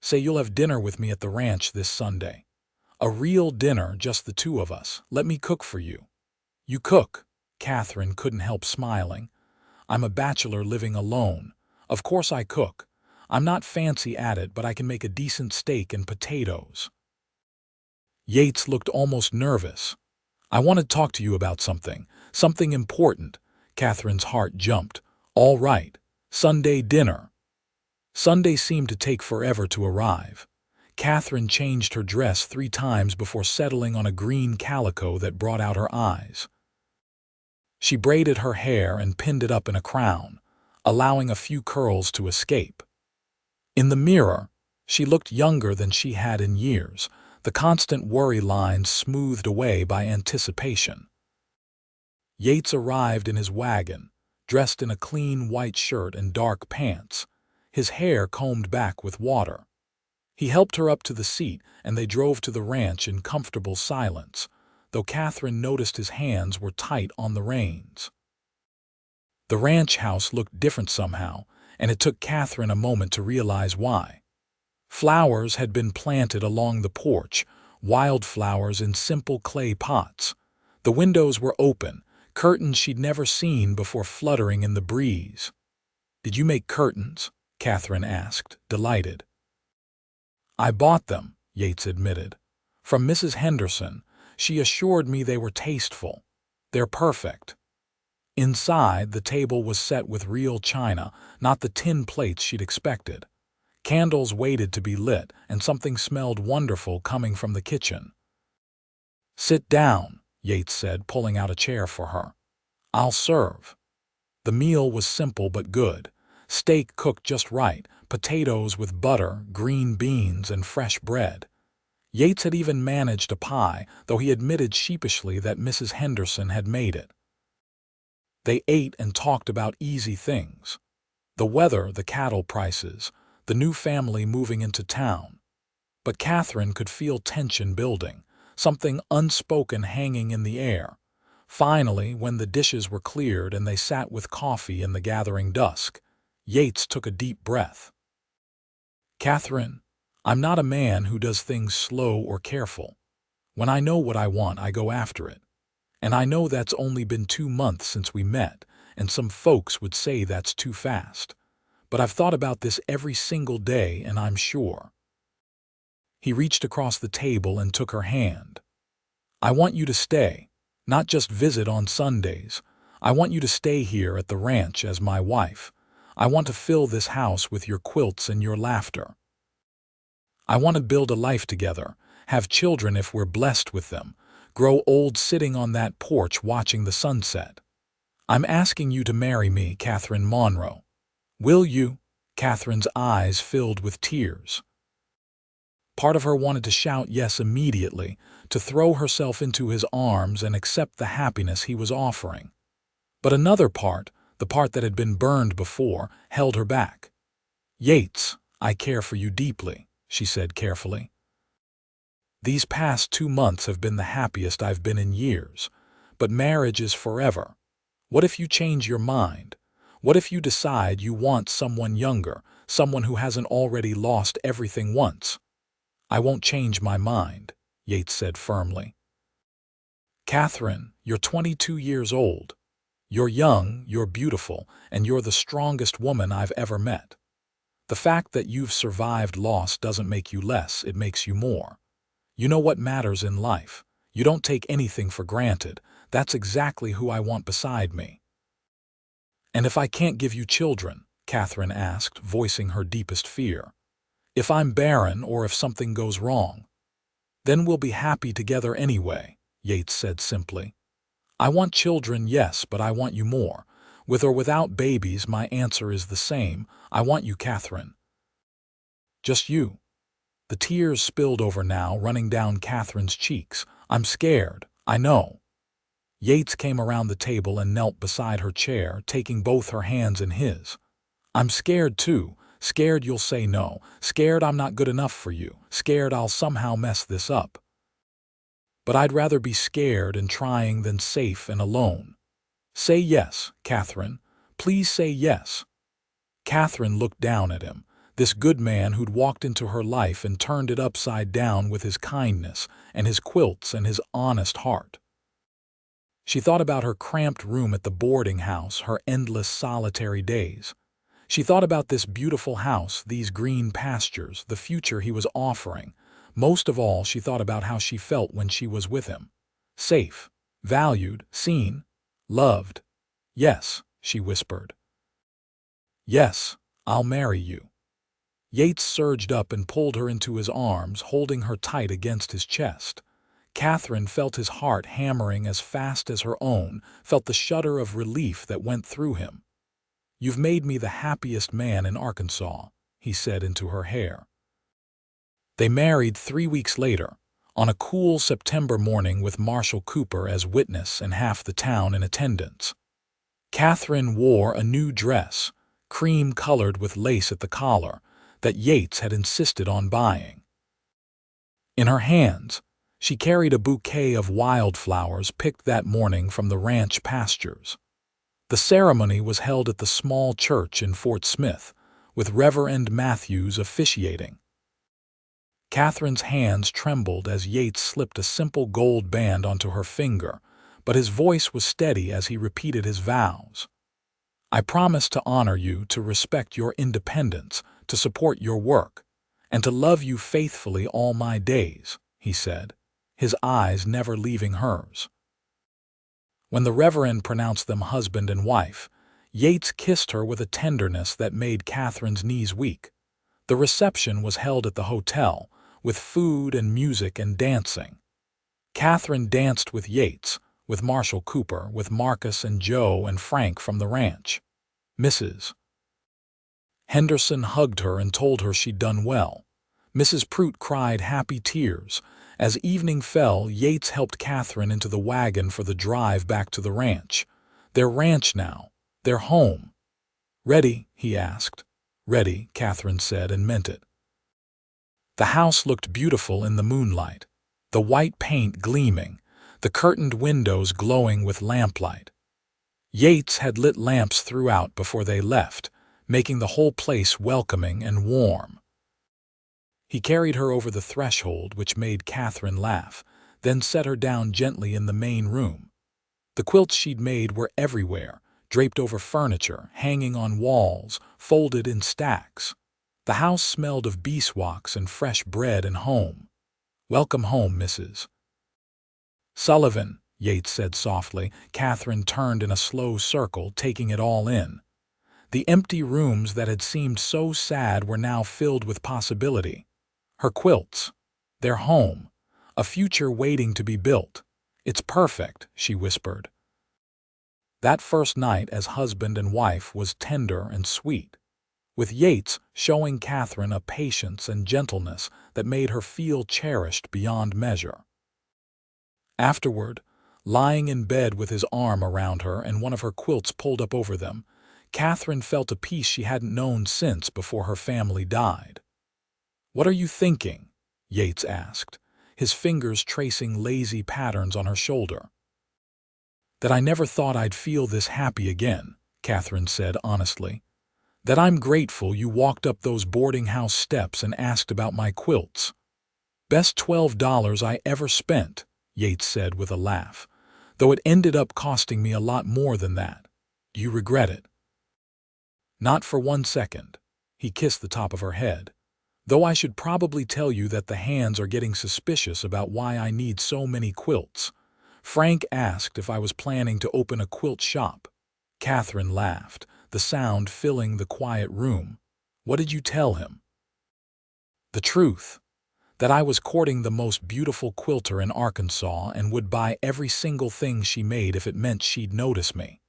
"Say you'll have dinner with me at the ranch this Sunday. A real dinner, just the two of us. Let me cook for you." "You cook?" Katherine couldn't help smiling. "I'm a bachelor living alone. Of course I cook. I'm not fancy at it, but I can make a decent steak and potatoes." Yates looked almost nervous. "I want to talk to you about something important." Katherine's heart jumped. "All right. Sunday dinner." Sunday seemed to take forever to arrive. Katherine changed her dress 3 times before settling on a green calico that brought out her eyes. She braided her hair and pinned it up in a crown, allowing a few curls to escape. In the mirror, she looked younger than she had in years, the constant worry lines smoothed away by anticipation. Yates arrived in his wagon, dressed in a clean white shirt and dark pants, his hair combed back with water. He helped her up to the seat, and they drove to the ranch in comfortable silence, though Katherine noticed his hands were tight on the reins. The ranch house looked different somehow, and it took Katherine a moment to realize why. Flowers had been planted along the porch, wildflowers in simple clay pots. The windows were open, curtains she'd never seen before fluttering in the breeze. "Did you make curtains?" Katherine asked, delighted. "I bought them," Yates admitted. "From Mrs. Henderson. She assured me they were tasteful. They're perfect." Inside, the table was set with real china, not the tin plates she'd expected. Candles waited to be lit, and something smelled wonderful coming from the kitchen. "Sit down," Yates said, pulling out a chair for her. "I'll serve." The meal was simple but good. Steak cooked just right, potatoes with butter, green beans, and fresh bread. Yates had even managed a pie, though he admitted sheepishly that Mrs. Henderson had made it. They ate and talked about easy things. The weather, the cattle prices, the new family moving into town. But Katherine could feel tension building, something unspoken hanging in the air. Finally, when the dishes were cleared and they sat with coffee in the gathering dusk, Yates took a deep breath. "Katherine, I'm not a man who does things slow or careful. When I know what I want, I go after it. And I know that's only been 2 months since we met, and some folks would say that's too fast. But I've thought about this every single day, and I'm sure." He reached across the table and took her hand. "I want you to stay, not just visit on Sundays. I want you to stay here at the ranch as my wife. I want to fill this house with your quilts and your laughter. I want to build a life together, have children if we're blessed with them, grow old sitting on that porch watching the sunset. I'm asking you to marry me, Katherine Monroe. Will you?" Katherine's eyes filled with tears. Part of her wanted to shout yes immediately, to throw herself into his arms and accept the happiness he was offering. But another part, the part that had been burned before, held her back. "Yates, I care for you deeply," she said carefully. "These past 2 months have been the happiest I've been in years, But marriage is forever. What if you change your mind? What if you decide you want someone younger, someone who hasn't already lost everything once? I won't change my mind, Yates said firmly. Katherine, you're 22 years old. You're young, you're beautiful, and you're the strongest woman I've ever met. The fact that you've survived loss doesn't make you less, it makes you more. You know what matters in life. You don't take anything for granted. That's exactly who I want beside me. And if I can't give you children, Katherine asked, voicing her deepest fear, if I'm barren or if something goes wrong, then we'll be happy together anyway, Yates said simply. I want children, yes, but I want you more. With or without babies, my answer is the same. I want you, Katherine. Just you. The tears spilled over now, running down Katherine's cheeks. I'm scared, I know. Yates came around the table and knelt beside her chair, taking both her hands in his. I'm scared too. Scared you'll say no. Scared I'm not good enough for you. Scared I'll somehow mess this up. But I'd rather be scared and trying than safe and alone. Say yes, Katherine. Please say yes. Katherine looked down at him, this good man who'd walked into her life and turned it upside down with his kindness and his quilts and his honest heart. She thought about her cramped room at the boarding house, her endless solitary days. She thought about this beautiful house, these green pastures, the future he was offering. Most of all, she thought about how she felt when she was with him. Safe, valued, seen, loved. Yes, she whispered. Yes, I'll marry you. Yates surged up and pulled her into his arms, holding her tight against his chest. Katherine felt his heart hammering as fast as her own, felt the shudder of relief that went through him. You've made me the happiest man in Arkansas, he said into her hair. They married 3 weeks later, on a cool September morning with Marshall Cooper as witness and half the town in attendance. Katherine wore a new dress, cream-colored with lace at the collar, that Yates had insisted on buying. In her hands, she carried a bouquet of wildflowers picked that morning from the ranch pastures. The ceremony was held at the small church in Fort Smith, with Reverend Matthews officiating. Katherine's hands trembled as Yates slipped a simple gold band onto her finger, but his voice was steady as he repeated his vows. I promise to honor you, to respect your independence, to support your work, and to love you faithfully all my days, he said, his eyes never leaving hers. When the Reverend pronounced them husband and wife, Yates kissed her with a tenderness that made Katherine's knees weak. The reception was held at the hotel, with food and music and dancing. Katherine danced with Yates, with Marshall Cooper, with Marcus and Joe and Frank from the ranch. Mrs. Henderson hugged her and told her she'd done well. Mrs. Prout cried happy tears. As evening fell, Yates helped Katherine into the wagon for the drive back to the ranch. Their ranch now, their home. Ready? He asked. Ready, Katherine said and meant it. The house looked beautiful in the moonlight, the white paint gleaming, the curtained windows glowing with lamplight. Yates had lit lamps throughout before they left, making the whole place welcoming and warm. He carried her over the threshold, which made Katherine laugh, then set her down gently in the main room. The quilts she'd made were everywhere, draped over furniture, hanging on walls, folded in stacks. The house smelled of beeswax and fresh bread and home. Welcome home, Mrs. Sullivan, Yates said softly. Katherine turned in a slow circle, taking it all in. The empty rooms that had seemed so sad were now filled with possibility. Her quilts, their home, a future waiting to be built. It's perfect, she whispered. That first night as husband and wife was tender and sweet, with Yates showing Katherine a patience and gentleness that made her feel cherished beyond measure. Afterward, lying in bed with his arm around her and one of her quilts pulled up over them, Katherine felt a peace she hadn't known since before her family died. What are you thinking? Yates asked, his fingers tracing lazy patterns on her shoulder. "That I never thought I'd feel this happy again," Katherine said honestly. "That I'm grateful you walked up those boarding house steps and asked about my quilts." "Best $12 I ever spent," Yates said with a laugh, "though it ended up costing me a lot more than that. Do you regret it?" "Not for 1 second." He kissed the top of her head. "Though I should probably tell you that the hands are getting suspicious about why I need so many quilts. Frank asked if I was planning to open a quilt shop." Katherine laughed, the sound filling the quiet room. "What did you tell him?" "The truth. That I was courting the most beautiful quilter in Arkansas and would buy every single thing she made if it meant she'd notice me."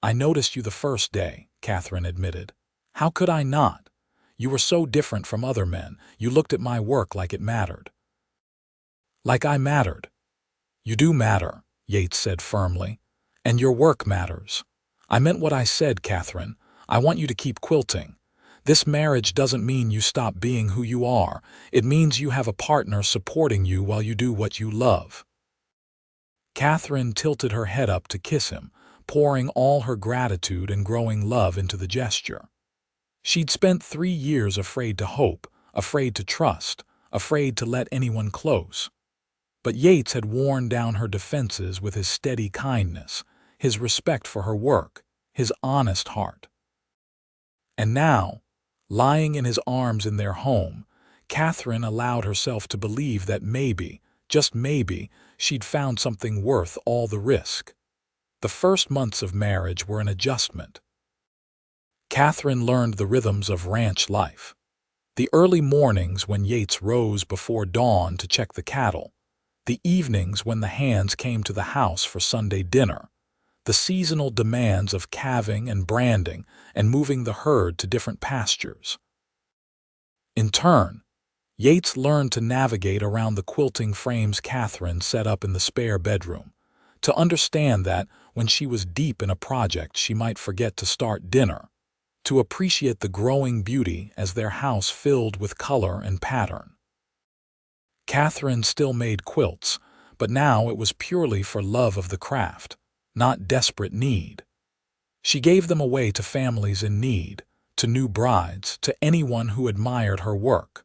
"I noticed you the first day," Katherine admitted. "How could I not? You were so different from other men. You looked at my work like it mattered." "Like I mattered?" "You do matter," Yates said firmly. "And your work matters." "I meant what I said, Katherine. I want you to keep quilting. This marriage doesn't mean you stop being who you are. It means you have a partner supporting you while you do what you love." Katherine tilted her head up to kiss him, pouring all her gratitude and growing love into the gesture. She'd spent 3 years afraid to hope, afraid to trust, afraid to let anyone close. But Yates had worn down her defenses with his steady kindness, his respect for her work, his honest heart. And now, lying in his arms in their home, Katherine allowed herself to believe that maybe, just maybe, she'd found something worth all the risk. The first months of marriage were an adjustment. Katherine learned the rhythms of ranch life. The early mornings when Yates rose before dawn to check the cattle, the evenings when the hands came to the house for Sunday dinner, the seasonal demands of calving and branding and moving the herd to different pastures. In turn, Yates learned to navigate around the quilting frames Katherine set up in the spare bedroom, to understand that when she was deep in a project she might forget to start dinner, to appreciate the growing beauty as their house filled with color and pattern. Katherine still made quilts, but now it was purely for love of the craft, not desperate need. She gave them away to families in need, to new brides, to anyone who admired her work.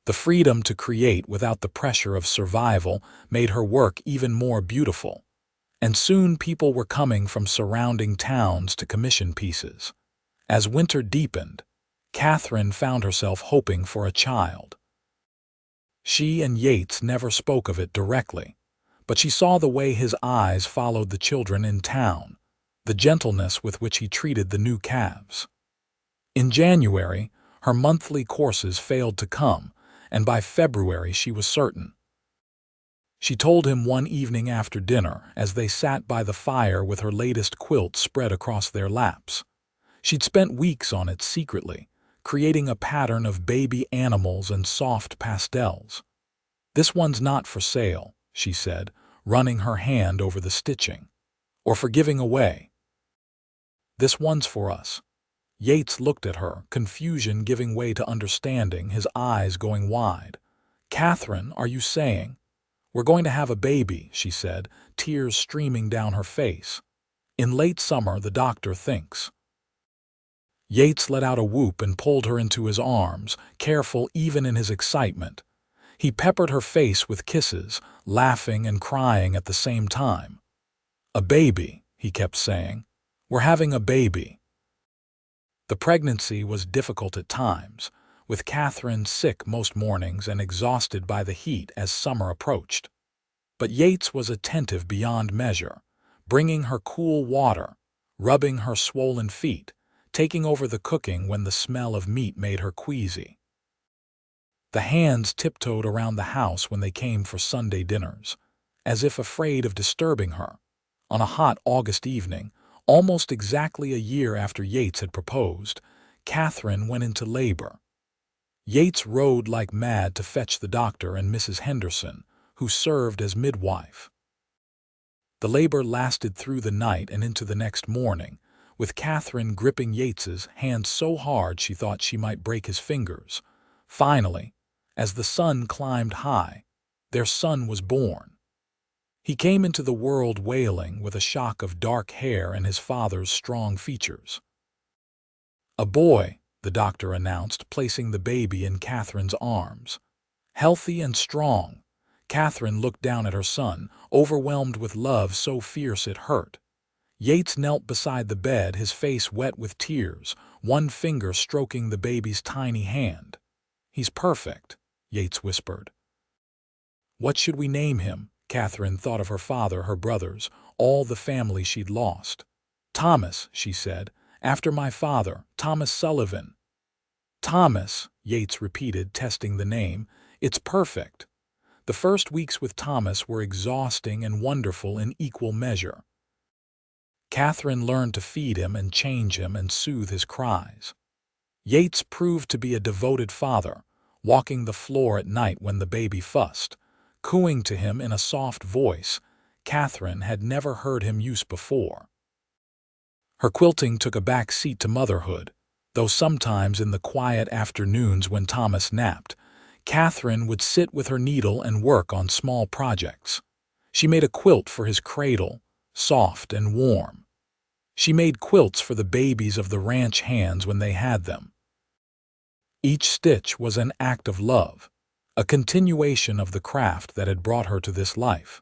The freedom to create without the pressure of survival made her work even more beautiful, and soon people were coming from surrounding towns to commission pieces. As winter deepened, Katherine found herself hoping for a child. She and Yates never spoke of it directly, but she saw the way his eyes followed the children in town, the gentleness with which he treated the new calves. In January, her monthly courses failed to come, and by February she was certain. She told him one evening after dinner as they sat by the fire with her latest quilt spread across their laps. She'd spent weeks on it secretly, creating a pattern of baby animals and soft pastels. "This one's not for sale," she said, running her hand over the stitching, "or for giving away. This one's for us." Yates looked at her, confusion giving way to understanding, his eyes going wide. "Katherine, are you saying—" "We're going to have a baby," she said, tears streaming down her face. "In late summer, the doctor thinks." Yates let out a whoop and pulled her into his arms, careful even in his excitement. He peppered her face with kisses, laughing and crying at the same time. "A baby," he kept saying. "We're having a baby." The pregnancy was difficult at times, with Katherine sick most mornings and exhausted by the heat as summer approached. But Yates was attentive beyond measure, bringing her cool water, rubbing her swollen feet, taking over the cooking when the smell of meat made her queasy. The hands tiptoed around the house when they came for Sunday dinners, as if afraid of disturbing her. On a hot August evening, almost exactly a year after Yates had proposed, Katherine went into labor. Yates rode like mad to fetch the doctor and Mrs. Henderson, who served as midwife. The labor lasted through the night and into the next morning, with Katherine gripping Yates's hand so hard she thought she might break his fingers. Finally, as the sun climbed high, their son was born. He came into the world wailing with a shock of dark hair and his father's strong features. "A boy," the doctor announced, placing the baby in Catherine's arms. Healthy and strong, Katherine looked down at her son, overwhelmed with love so fierce it hurt. Yates knelt beside the bed, his face wet with tears, one finger stroking the baby's tiny hand. "He's perfect," Yates whispered. "What should we name him?" Katherine thought of her father, her brothers, all the family she'd lost. "Thomas," she said, "after my father, Thomas Sullivan." "Thomas," Yates repeated, testing the name. "It's perfect." The first weeks with Thomas were exhausting and wonderful in equal measure. Katherine learned to feed him and change him and soothe his cries. Yates proved to be a devoted father, walking the floor at night when the baby fussed, cooing to him in a soft voice Katherine had never heard him use before. Her quilting took a back seat to motherhood, though sometimes in the quiet afternoons when Thomas napped, Katherine would sit with her needle and work on small projects. She made a quilt for his cradle, soft and warm. She made quilts for the babies of the ranch hands when they had them. Each stitch was an act of love, a continuation of the craft that had brought her to this life.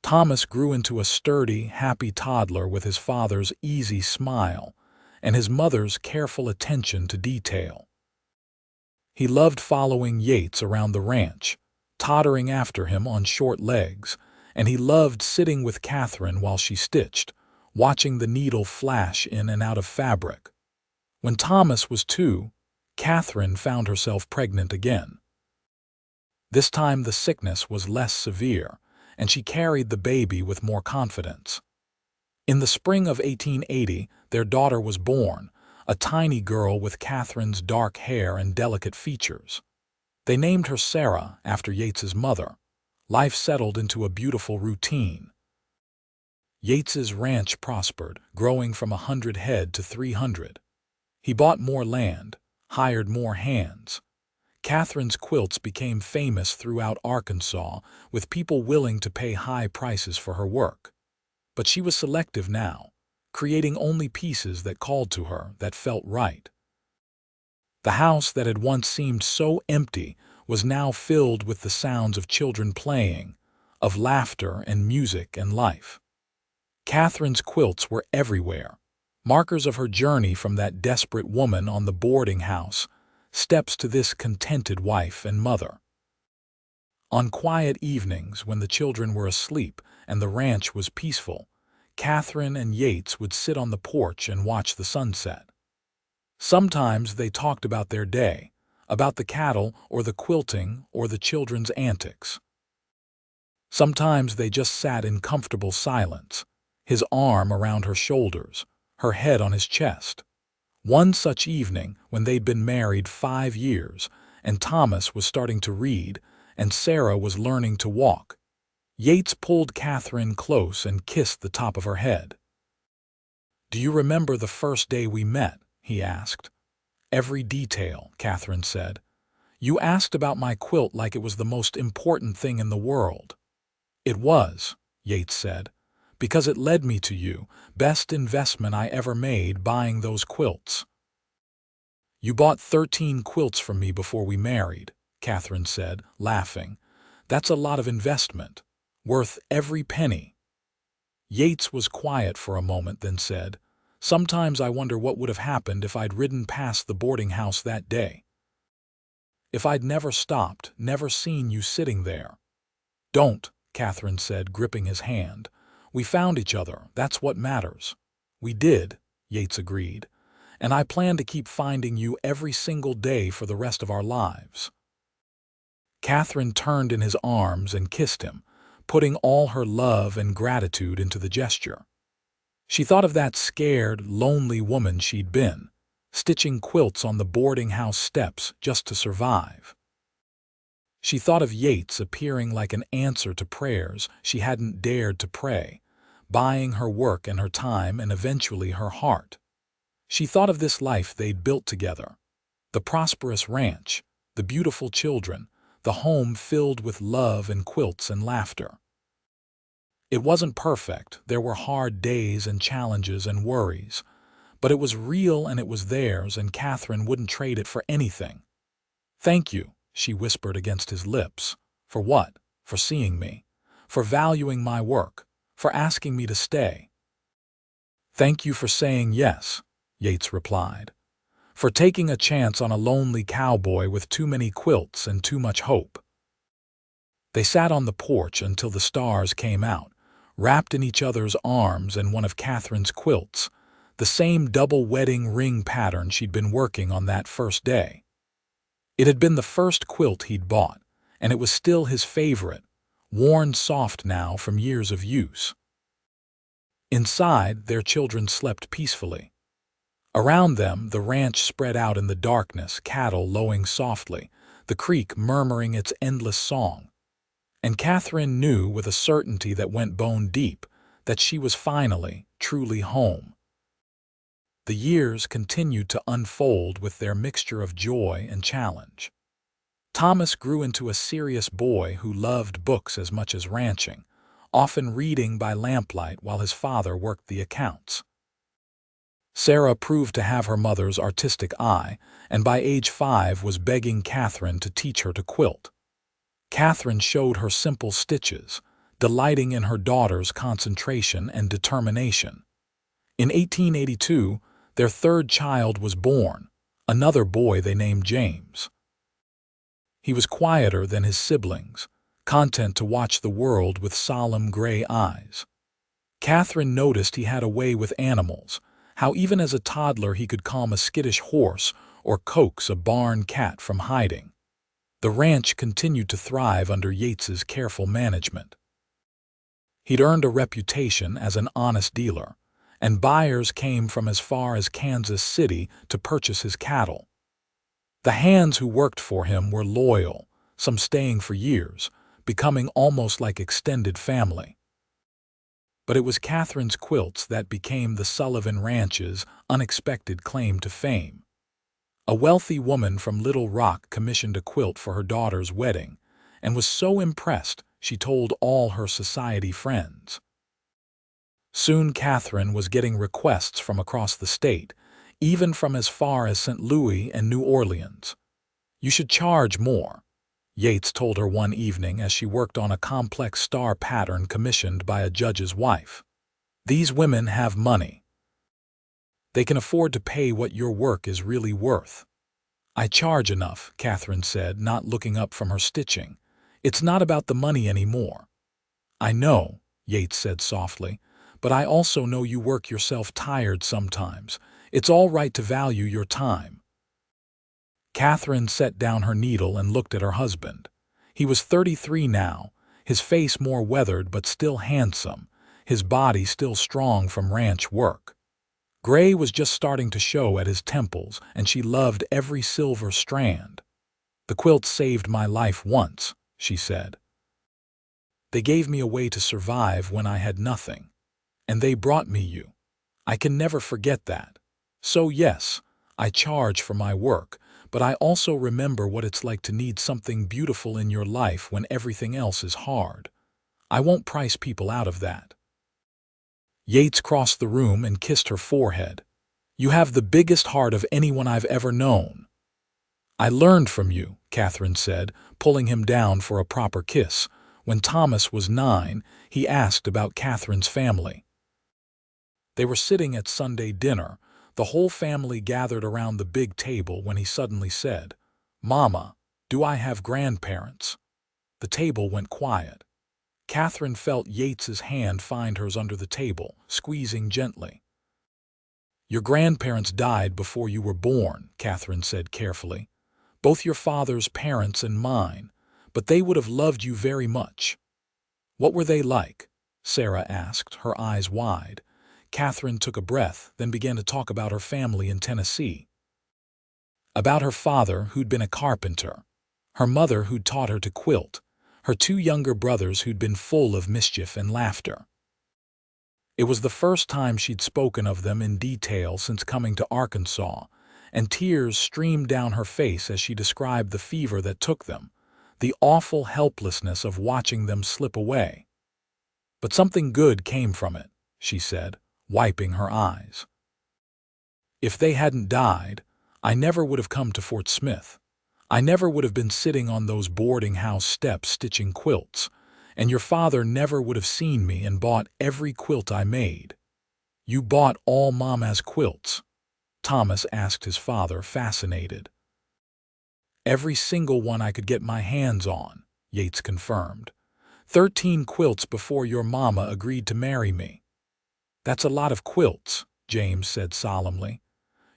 Thomas grew into a sturdy, happy toddler with his father's easy smile and his mother's careful attention to detail. He loved following Yates around the ranch, tottering after him on short legs, and he loved sitting with Katherine while she stitched, watching the needle flash in and out of fabric. When Thomas was 2, Katherine found herself pregnant again. This time the sickness was less severe, and she carried the baby with more confidence. In the spring of 1880, their daughter was born, a tiny girl with Katherine's dark hair and delicate features. They named her Sarah after Yates's mother. Life settled into a beautiful routine. Yates's ranch prospered, growing from 100 head to 300. He bought more land, hired more hands. Katherine's quilts became famous throughout Arkansas, with people willing to pay high prices for her work. But she was selective now, creating only pieces that called to her, that felt right. The house that had once seemed so empty was now filled with the sounds of children playing, of laughter and music and life. Katherine's quilts were everywhere, markers of her journey from that desperate woman on the boarding house, steps to this contented wife and mother. On quiet evenings, when the children were asleep and the ranch was peaceful, Katherine and Yates would sit on the porch and watch the sunset. Sometimes they talked about their day, about the cattle or the quilting or the children's antics. Sometimes they just sat in comfortable silence, his arm around her shoulders, her head on his chest. One such evening, when they'd been married 5 years, and Thomas was starting to read, and Sarah was learning to walk, Yates pulled Katherine close and kissed the top of her head. "Do you remember the first day we met?" he asked. "Every detail," Katherine said. "You asked about my quilt like it was the most important thing in the world." "It was," Yates said, "because it led me to you, best investment I ever made buying those quilts." "You bought 13 quilts from me before we married," Katherine said, laughing. "That's a lot of investment, worth every penny." Yates was quiet for a moment, then said, "Sometimes I wonder what would have happened if I'd ridden past the boarding house that day. If I'd never stopped, never seen you sitting there." "Don't," Katherine said, gripping his hand. "We found each other, that's what matters." "We did," Yates agreed, "and I plan to keep finding you every single day for the rest of our lives." Katherine turned in his arms and kissed him, putting all her love and gratitude into the gesture. She thought of that scared, lonely woman she'd been, stitching quilts on the boarding house steps just to survive. She thought of Yates appearing like an answer to prayers she hadn't dared to pray, buying her work and her time and eventually her heart. She thought of this life they'd built together, the prosperous ranch, the beautiful children, the home filled with love and quilts and laughter. It wasn't perfect. There were hard days and challenges and worries. But it was real and it was theirs, and Katherine wouldn't trade it for anything. "Thank you," she whispered against his lips. "For what? For seeing me. For valuing my work. For asking me to stay." "Thank you for saying yes," Yates replied. "For taking a chance on a lonely cowboy with too many quilts and too much hope." They sat on the porch until the stars came out, wrapped in each other's arms and one of Katherine's quilts, the same double wedding ring pattern she'd been working on that first day. It had been the first quilt he'd bought, and it was still his favorite, worn soft now from years of use. Inside, their children slept peacefully. Around them, the ranch spread out in the darkness, cattle lowing softly, the creek murmuring its endless song. And Katherine knew with a certainty that went bone deep that she was finally, truly home. The years continued to unfold with their mixture of joy and challenge. Thomas grew into a serious boy who loved books as much as ranching, often reading by lamplight while his father worked the accounts. Sarah proved to have her mother's artistic eye, and by age 5 was begging Katherine to teach her to quilt. Katherine showed her simple stitches, delighting in her daughter's concentration and determination. In 1882, their third child was born, another boy they named James. He was quieter than his siblings, content to watch the world with solemn gray eyes. Katherine noticed he had a way with animals, how even as a toddler he could calm a skittish horse or coax a barn cat from hiding. The ranch continued to thrive under Yates's careful management. He'd earned a reputation as an honest dealer, and buyers came from as far as Kansas City to purchase his cattle. The hands who worked for him were loyal, some staying for years, becoming almost like extended family. But it was Katherine's quilts that became the Sullivan Ranch's unexpected claim to fame. A wealthy woman from Little Rock commissioned a quilt for her daughter's wedding, and was so impressed she told all her society friends. Soon Katherine was getting requests from across the state, even from as far as St. Louis and New Orleans. "You should charge more," Yates told her one evening as she worked on a complex star pattern commissioned by a judge's wife. "These women have money. They can afford to pay what your work is really worth." "I charge enough," Katherine said, not looking up from her stitching. "It's not about the money anymore." "I know," Yates said softly, "but I also know you work yourself tired sometimes. It's all right to value your time." Katherine set down her needle and looked at her husband. He was 33 now, his face more weathered but still handsome, his body still strong from ranch work. Gray was just starting to show at his temples, and she loved every silver strand. "The quilt saved my life once," she said. "They gave me a way to survive when I had nothing. And they brought me you. I can never forget that. So yes, I charge for my work, but I also remember what it's like to need something beautiful in your life when everything else is hard. I won't price people out of that." Yates crossed the room and kissed her forehead. "You have the biggest heart of anyone I've ever known." "I learned from you," Katherine said, pulling him down for a proper kiss. When Thomas was 9, he asked about Katherine's family. They were sitting at Sunday dinner, the whole family gathered around the big table, when he suddenly said, "Mama, do I have grandparents?" The table went quiet. Katherine felt Yates's hand find hers under the table, squeezing gently. "Your grandparents died before you were born," Katherine said carefully. "Both your father's parents and mine, but they would have loved you very much." "What were they like?" Sarah asked, her eyes wide. Katherine took a breath, then began to talk about her family in Tennessee. About her father, who'd been a carpenter, her mother who'd taught her to quilt, her 2 younger brothers who'd been full of mischief and laughter. It was the first time she'd spoken of them in detail since coming to Arkansas, and tears streamed down her face as she described the fever that took them, the awful helplessness of watching them slip away. But something good came from it, she said, wiping her eyes. If they hadn't died, I never would have come to Fort Smith. I never would have been sitting on those boarding house steps stitching quilts, and your father never would have seen me and bought every quilt I made. You bought all Mama's quilts? Thomas asked his father, fascinated. Every single one I could get my hands on, Yates confirmed. 13 quilts before your mama agreed to marry me. That's a lot of quilts, James said solemnly.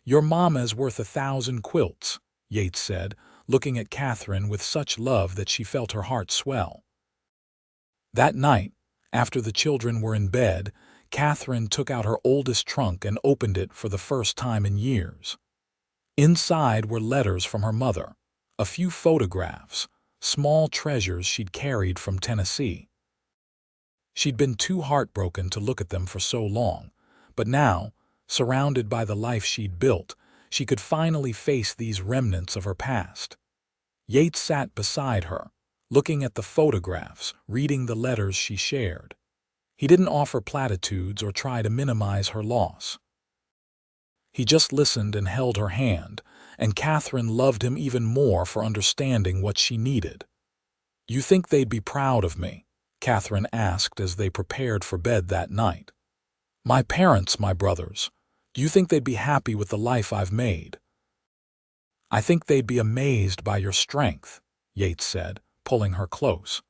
Your mama's worth 1,000 quilts, Yates said, looking at Katherine with such love that she felt her heart swell. That night, after the children were in bed, Katherine took out her oldest trunk and opened it for the first time in years. Inside were letters from her mother, a few photographs, small treasures she'd carried from Tennessee. She'd been too heartbroken to look at them for so long, but now, surrounded by the life she'd built, she could finally face these remnants of her past. Yates sat beside her, looking at the photographs, reading the letters she shared. He didn't offer platitudes or try to minimize her loss. He just listened and held her hand, and Katherine loved him even more for understanding what she needed. "You think they'd be proud of me?" Katherine asked as they prepared for bed that night. "My parents, my brothers. Do you think they'd be happy with the life I've made?" "I think they'd be amazed by your strength," Yates said, pulling her close.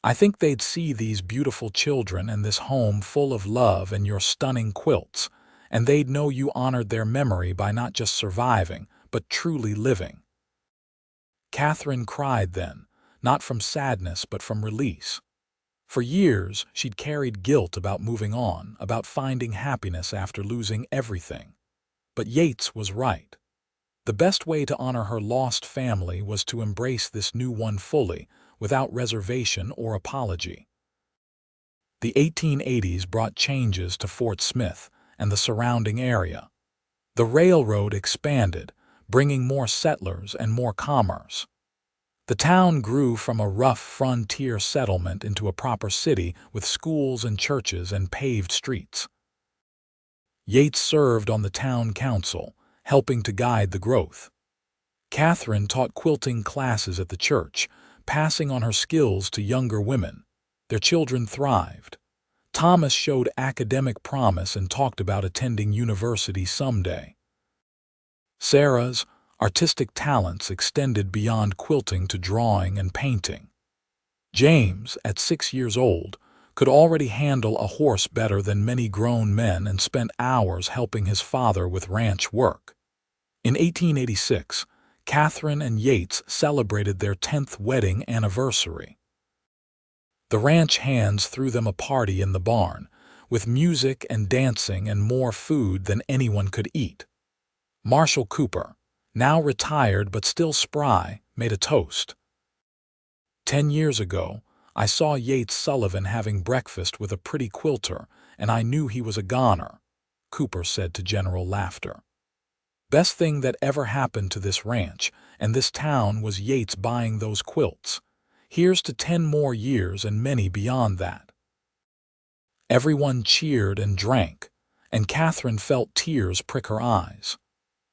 "I think they'd see these beautiful children and this home full of love and your stunning quilts, and they'd know you honored their memory by not just surviving, but truly living." Katherine cried then, not from sadness but from release. For years, she'd carried guilt about moving on, about finding happiness after losing everything. But Yates was right. The best way to honor her lost family was to embrace this new one fully, without reservation or apology. The 1880s brought changes to Fort Smith and the surrounding area. The railroad expanded, bringing more settlers and more commerce. The town grew from a rough frontier settlement into a proper city with schools and churches and paved streets. Yates served on the town council, helping to guide the growth. Katherine taught quilting classes at the church, passing on her skills to younger women. Their children thrived. Thomas showed academic promise and talked about attending university someday. Sarah's artistic talents extended beyond quilting to drawing and painting. James, at 6 years old, could already handle a horse better than many grown men and spent hours helping his father with ranch work. In 1886, Katherine and Yates celebrated their 10th wedding anniversary. The ranch hands threw them a party in the barn, with music and dancing and more food than anyone could eat. Marshall Cooper, now retired but still spry, made a toast. 10 years ago, I saw Yates Sullivan having breakfast with a pretty quilter, and I knew he was a goner, Cooper said to general laughter. Best thing that ever happened to this ranch and this town was Yates buying those quilts. Here's to 10 more years and many beyond that. Everyone cheered and drank, and Katherine felt tears prick her eyes.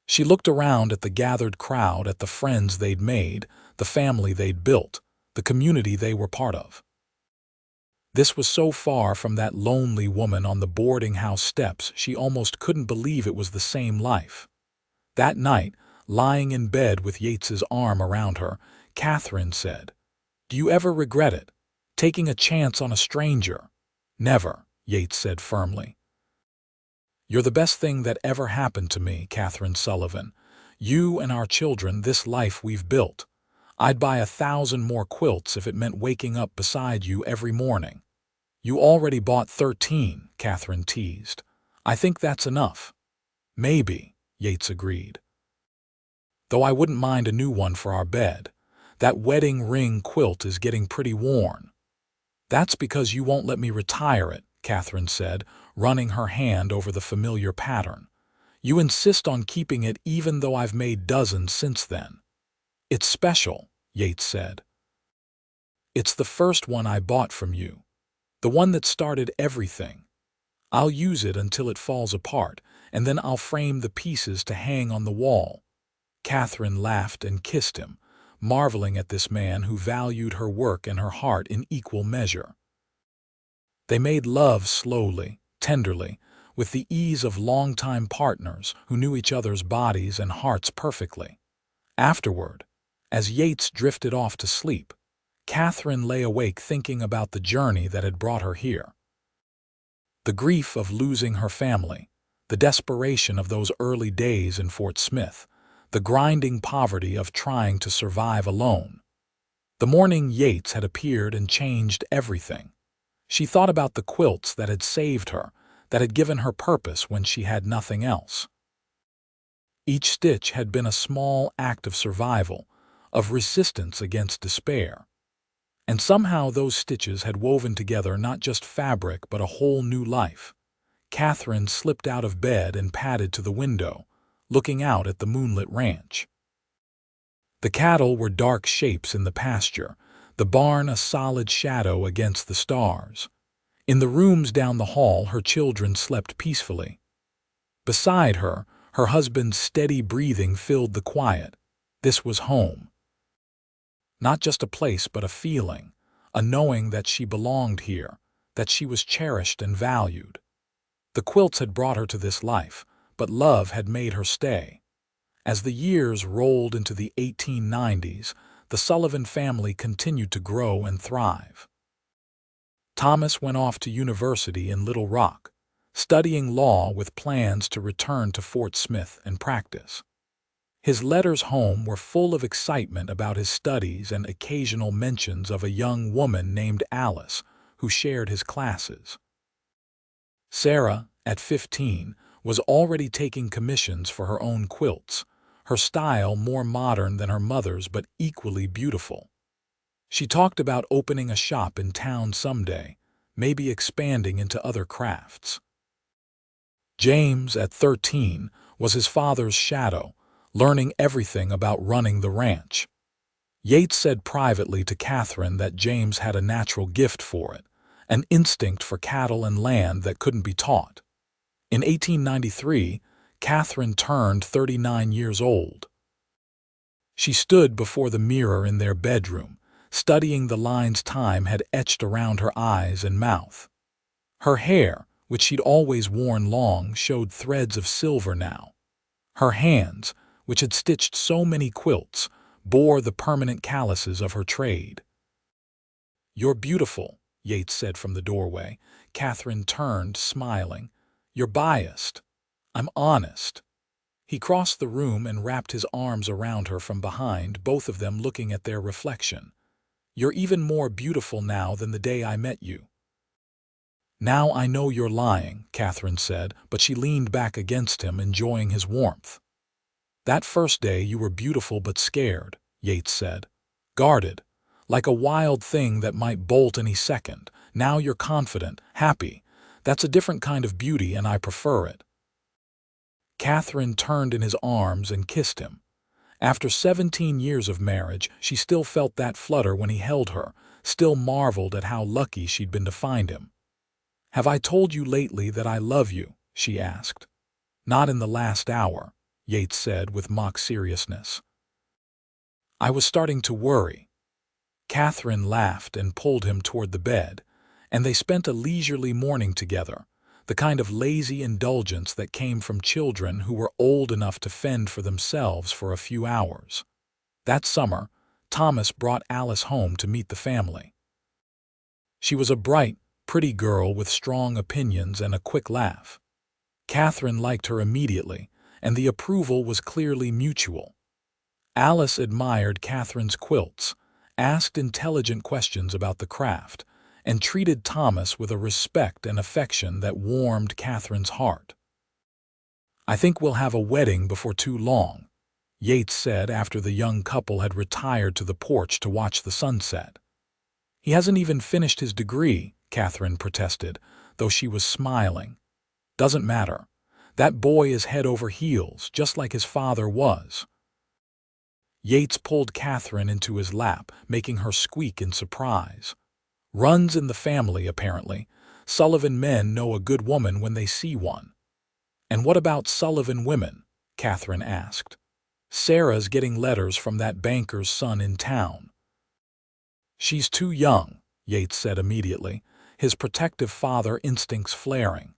She looked around at the gathered crowd, at the friends they'd made, the family they'd built, the community they were part of. This was so far from that lonely woman on the boarding house steps she almost couldn't believe it was the same life. That night, lying in bed with Yates's arm around her, Katherine said, "Do you ever regret it? Taking a chance on a stranger?" "Never," Yates said firmly. "You're the best thing that ever happened to me, Katherine Sullivan. You and our children, this life we've built. I'd buy 1,000 more quilts if it meant waking up beside you every morning." "You already bought 13, Katherine teased. "I think that's enough." "Maybe," Yates agreed. "Though I wouldn't mind a new one for our bed. That wedding ring quilt is getting pretty worn." "That's because you won't let me retire it," Katherine said, running her hand over the familiar pattern. "You insist on keeping it even though I've made dozens since then." "It's special," Yates said. "It's the first one I bought from you. The one that started everything. I'll use it until it falls apart, and then I'll frame the pieces to hang on the wall." Katherine laughed and kissed him, marveling at this man who valued her work and her heart in equal measure. They made love slowly, tenderly, with the ease of longtime partners who knew each other's bodies and hearts perfectly. Afterward, as Yates drifted off to sleep, Katherine lay awake thinking about the journey that had brought her here. The grief of losing her family, the desperation of those early days in Fort Smith, the grinding poverty of trying to survive alone. The morning Yates had appeared and changed everything. She thought about the quilts that had saved her, that had given her purpose when she had nothing else. Each stitch had been a small act of survival, of resistance against despair. And somehow those stitches had woven together not just fabric but a whole new life. Katherine slipped out of bed and padded to the window, looking out at the moonlit ranch. The cattle were dark shapes in the pasture, the barn a solid shadow against the stars. In the rooms down the hall her children slept peacefully. Beside her, her husband's steady breathing filled the quiet. This was home. Not just a place but a feeling, a knowing that she belonged here, that she was cherished and valued. The quilts had brought her to this life, but love had made her stay. As the years rolled into the 1890s, the Sullivan family continued to grow and thrive. Thomas went off to university in Little Rock, studying law with plans to return to Fort Smith and practice. His letters home were full of excitement about his studies and occasional mentions of a young woman named Alice who shared his classes. Sarah, at 15, was already taking commissions for her own quilts, her style more modern than her mother's but equally beautiful. She talked about opening a shop in town someday, maybe expanding into other crafts. James, at 13, was his father's shadow, learning everything about running the ranch. Yates said privately to Katherine that James had a natural gift for it, an instinct for cattle and land that couldn't be taught. In 1893, Katherine turned 39 years old. She stood before the mirror in their bedroom, studying the lines time had etched around her eyes and mouth. Her hair, which she'd always worn long, showed threads of silver now. Her hands, which had stitched so many quilts, bore the permanent calluses of her trade. "You're beautiful," Yates said from the doorway. Katherine turned, smiling. "You're biased. I'm honest." He crossed the room and wrapped his arms around her from behind, both of them looking at their reflection. "You're even more beautiful now than the day I met you." "Now I know you're lying," Katherine said, but she leaned back against him, enjoying his warmth. "That first day you were beautiful but scared," Yates said. "Guarded, like a wild thing that might bolt any second. Now you're confident, happy. That's a different kind of beauty, and I prefer it." Katherine turned in his arms and kissed him. After 17 years of marriage, she still felt that flutter when he held her, still marveled at how lucky she'd been to find him. "Have I told you lately that I love you?" she asked. "Not in the last hour," Yates said with mock seriousness. "I was starting to worry." Katherine laughed and pulled him toward the bed, and they spent a leisurely morning together, the kind of lazy indulgence that came from children who were old enough to fend for themselves for a few hours. That summer, Thomas brought Alice home to meet the family. She was a bright, pretty girl with strong opinions and a quick laugh. Katherine liked her immediately, and the approval was clearly mutual. Alice admired Katherine's quilts, asked intelligent questions about the craft, and treated Thomas with a respect and affection that warmed Katherine's heart. "I think we'll have a wedding before too long," Yates said after the young couple had retired to the porch to watch the sunset. "He hasn't even finished his degree," Katherine protested, though she was smiling. "Doesn't matter. That boy is head over heels, just like his father was." Yates pulled Katherine into his lap, making her squeak in surprise. Runs in the family, apparently. Sullivan men know a good woman when they see one. And what about Sullivan women? Katherine asked. Sarah's getting letters from that banker's son in town. She's too young, Yates said immediately, his protective father instincts flaring.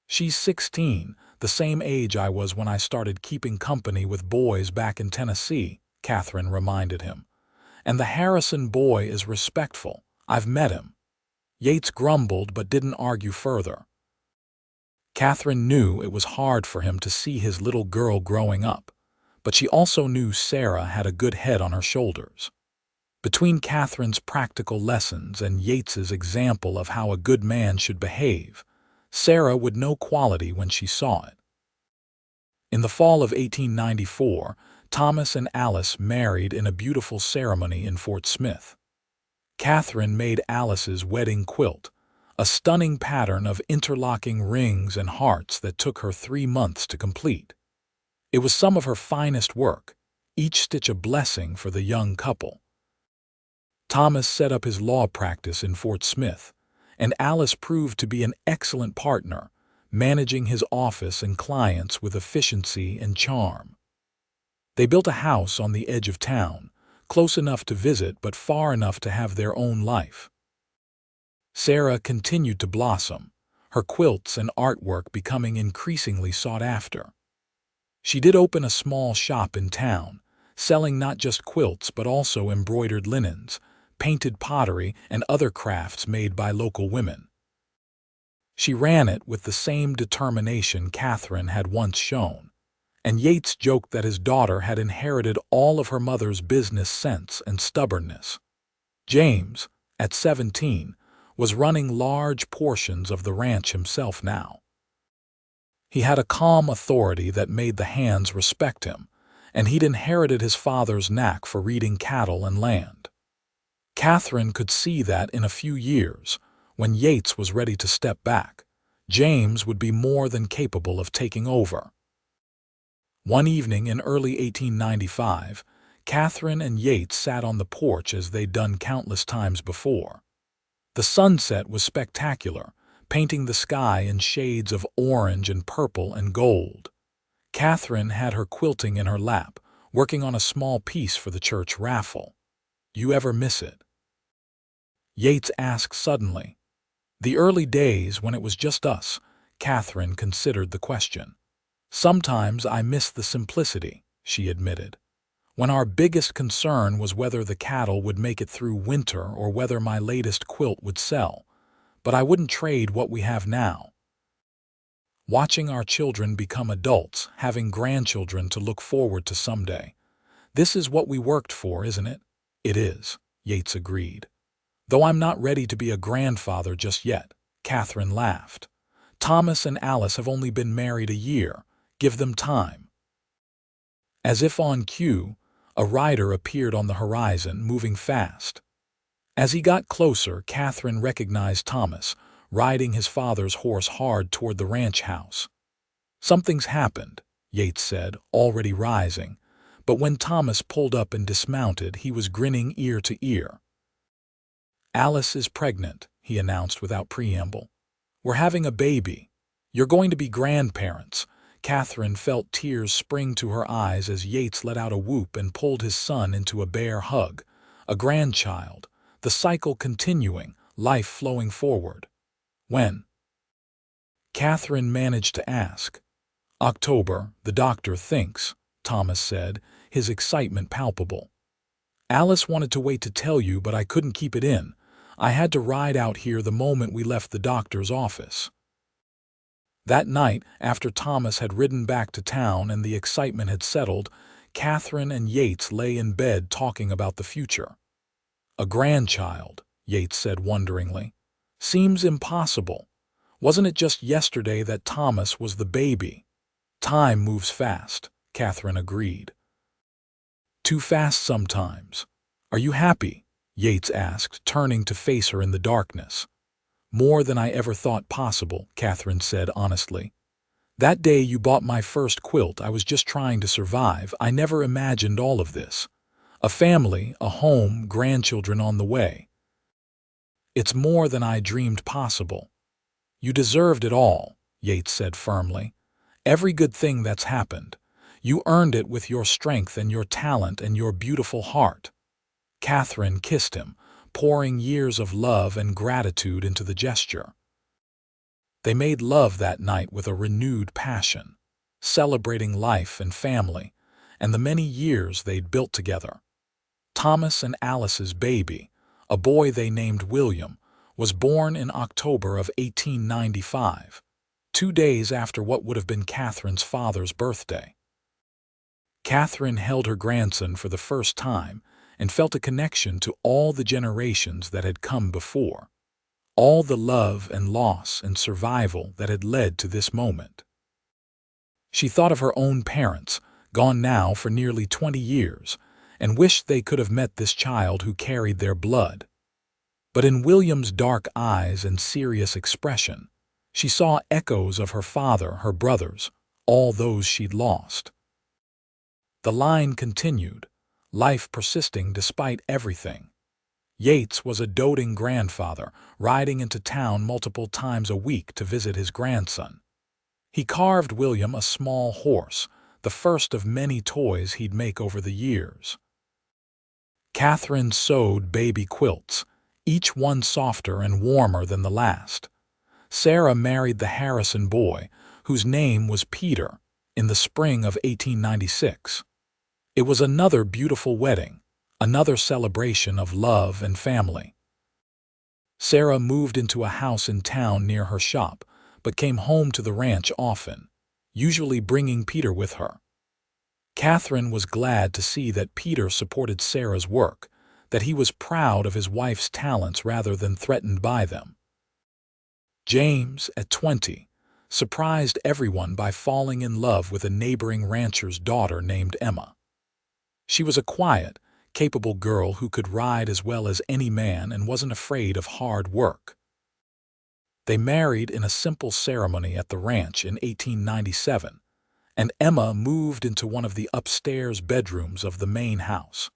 She's 16, the same age I was when I started keeping company with boys back in Tennessee, Katherine reminded him. And the Harrison boy is respectful. I've met him. Yates grumbled but didn't argue further. Katherine knew it was hard for him to see his little girl growing up, but she also knew Sarah had a good head on her shoulders. Between Katherine's practical lessons and Yates's example of how a good man should behave, Sarah would know quality when she saw it. In the fall of 1894, Thomas and Alice married in a beautiful ceremony in Fort Smith. Katherine made Alice's wedding quilt, a stunning pattern of interlocking rings and hearts that took her 3 months to complete. It was some of her finest work, each stitch a blessing for the young couple. Thomas set up his law practice in Fort Smith, and Alice proved to be an excellent partner, managing his office and clients with efficiency and charm. They built a house on the edge of town, close enough to visit but far enough to have their own life. Sarah continued to blossom, her quilts and artwork becoming increasingly sought after. She did open a small shop in town, selling not just quilts but also embroidered linens, painted pottery, and other crafts made by local women. She ran it with the same determination Katherine had once shown, and Yates joked that his daughter had inherited all of her mother's business sense and stubbornness. James, at 17, was running large portions of the ranch himself now. He had a calm authority that made the hands respect him, and he'd inherited his father's knack for reading cattle and land. Katherine could see that in a few years, when Yates was ready to step back, James would be more than capable of taking over. One evening in early 1895, Katherine and Yates sat on the porch as they'd done countless times before. The sunset was spectacular, painting the sky in shades of orange and purple and gold. Katherine had her quilting in her lap, working on a small piece for the church raffle. "You ever miss it?" Yates asked suddenly. The early days when it was just us, Katherine considered the question. "Sometimes I miss the simplicity," she admitted. "When our biggest concern was whether the cattle would make it through winter or whether my latest quilt would sell. But I wouldn't trade what we have now. Watching our children become adults, having grandchildren to look forward to someday. This is what we worked for, isn't it?" "It is," Yates agreed. "Though I'm not ready to be a grandfather just yet," Katherine laughed. "Thomas and Alice have only been married a year. Give them time." As if on cue, a rider appeared on the horizon, moving fast. As he got closer, Katherine recognized Thomas, riding his father's horse hard toward the ranch house. "Something's happened," Yates said, already rising, but when Thomas pulled up and dismounted, he was grinning ear to ear. "Alice is pregnant," he announced without preamble. "We're having a baby. You're going to be grandparents." Katherine felt tears spring to her eyes as Yates let out a whoop and pulled his son into a bear hug. A grandchild, the cycle continuing, life flowing forward. "When?" Katherine managed to ask. "October, the doctor thinks," Thomas said, his excitement palpable. "Alice wanted to wait to tell you, but I couldn't keep it in. I had to ride out here the moment we left the doctor's office." That night, after Thomas had ridden back to town and the excitement had settled, Katherine and Yates lay in bed talking about the future. "A grandchild," Yates said wonderingly. "Seems impossible. Wasn't it just yesterday that Thomas was the baby?" "Time moves fast," Katherine agreed. "Too fast sometimes. Are you happy?" Yates asked, turning to face her in the darkness. "More than I ever thought possible," Katherine said honestly. "That day you bought my first quilt, I was just trying to survive. I never imagined all of this. A family, a home, grandchildren on the way." It's more than I dreamed possible. You deserved it all, Yates said firmly. Every good thing that's happened. You earned it with your strength and your talent and your beautiful heart. Katherine kissed him, pouring years of love and gratitude into the gesture. They made love that night with a renewed passion, celebrating life and family, and the many years they'd built together. Thomas and Alice's baby, a boy they named William, was born in October of 1895, 2 days after what would have been Katherine's father's birthday. Katherine held her grandson for the first time and felt a connection to all the generations that had come before, all the love and loss and survival that had led to this moment. She thought of her own parents, gone now for nearly 20 years, and wished they could have met this child who carried their blood. But in William's dark eyes and serious expression, she saw echoes of her father, her brothers, all those she'd lost. The line continued, life persisting despite everything. Yates was a doting grandfather, riding into town multiple times a week to visit his grandson. He carved William a small horse, the first of many toys he'd make over the years. Katherine sewed baby quilts, each one softer and warmer than the last. Sarah married the Harrison boy, whose name was Peter, in the spring of 1896. It was another beautiful wedding, another celebration of love and family. Sarah moved into a house in town near her shop, but came home to the ranch often, usually bringing Peter with her. Katherine was glad to see that Peter supported Sarah's work, that he was proud of his wife's talents rather than threatened by them. James, at 20, surprised everyone by falling in love with a neighboring rancher's daughter named Emma. She was a quiet, capable girl who could ride as well as any man and wasn't afraid of hard work. They married in a simple ceremony at the ranch in 1897, and Emma moved into one of the upstairs bedrooms of the main house.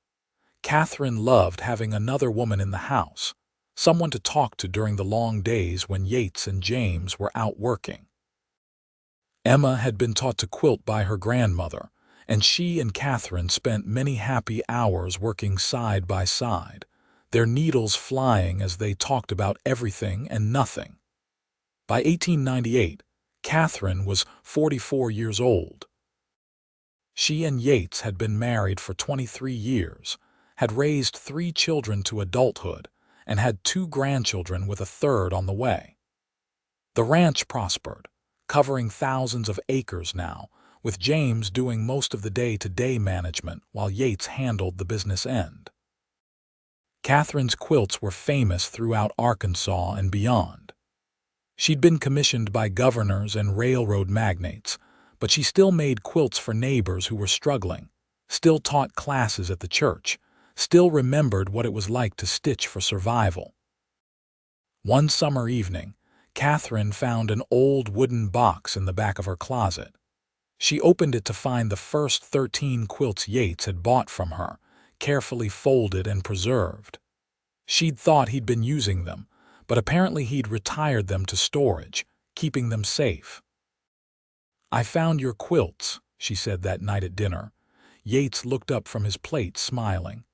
Katherine loved having another woman in the house, someone to talk to during the long days when Yates and James were out working. Emma had been taught to quilt by her grandmother, and she and Katherine spent many happy hours working side by side, their needles flying as they talked about everything and nothing. By 1898, Katherine was 44 years old. She and Yates had been married for 23 years, had raised 3 children to adulthood, and had 2 grandchildren with a third on the way. The ranch prospered, covering thousands of acres now, with James doing most of the day-to-day management while Yates handled the business end. Katherine's quilts were famous throughout Arkansas and beyond. She'd been commissioned by governors and railroad magnates, but she still made quilts for neighbors who were struggling, still taught classes at the church, still remembered what it was like to stitch for survival. One summer evening, Katherine found an old wooden box in the back of her closet. She opened it to find the first 13 quilts Yates had bought from her, carefully folded and preserved. She'd thought he'd been using them, but apparently he'd retired them to storage, keeping them safe. "I found your quilts," she said that night at dinner. Yates looked up from his plate, smiling.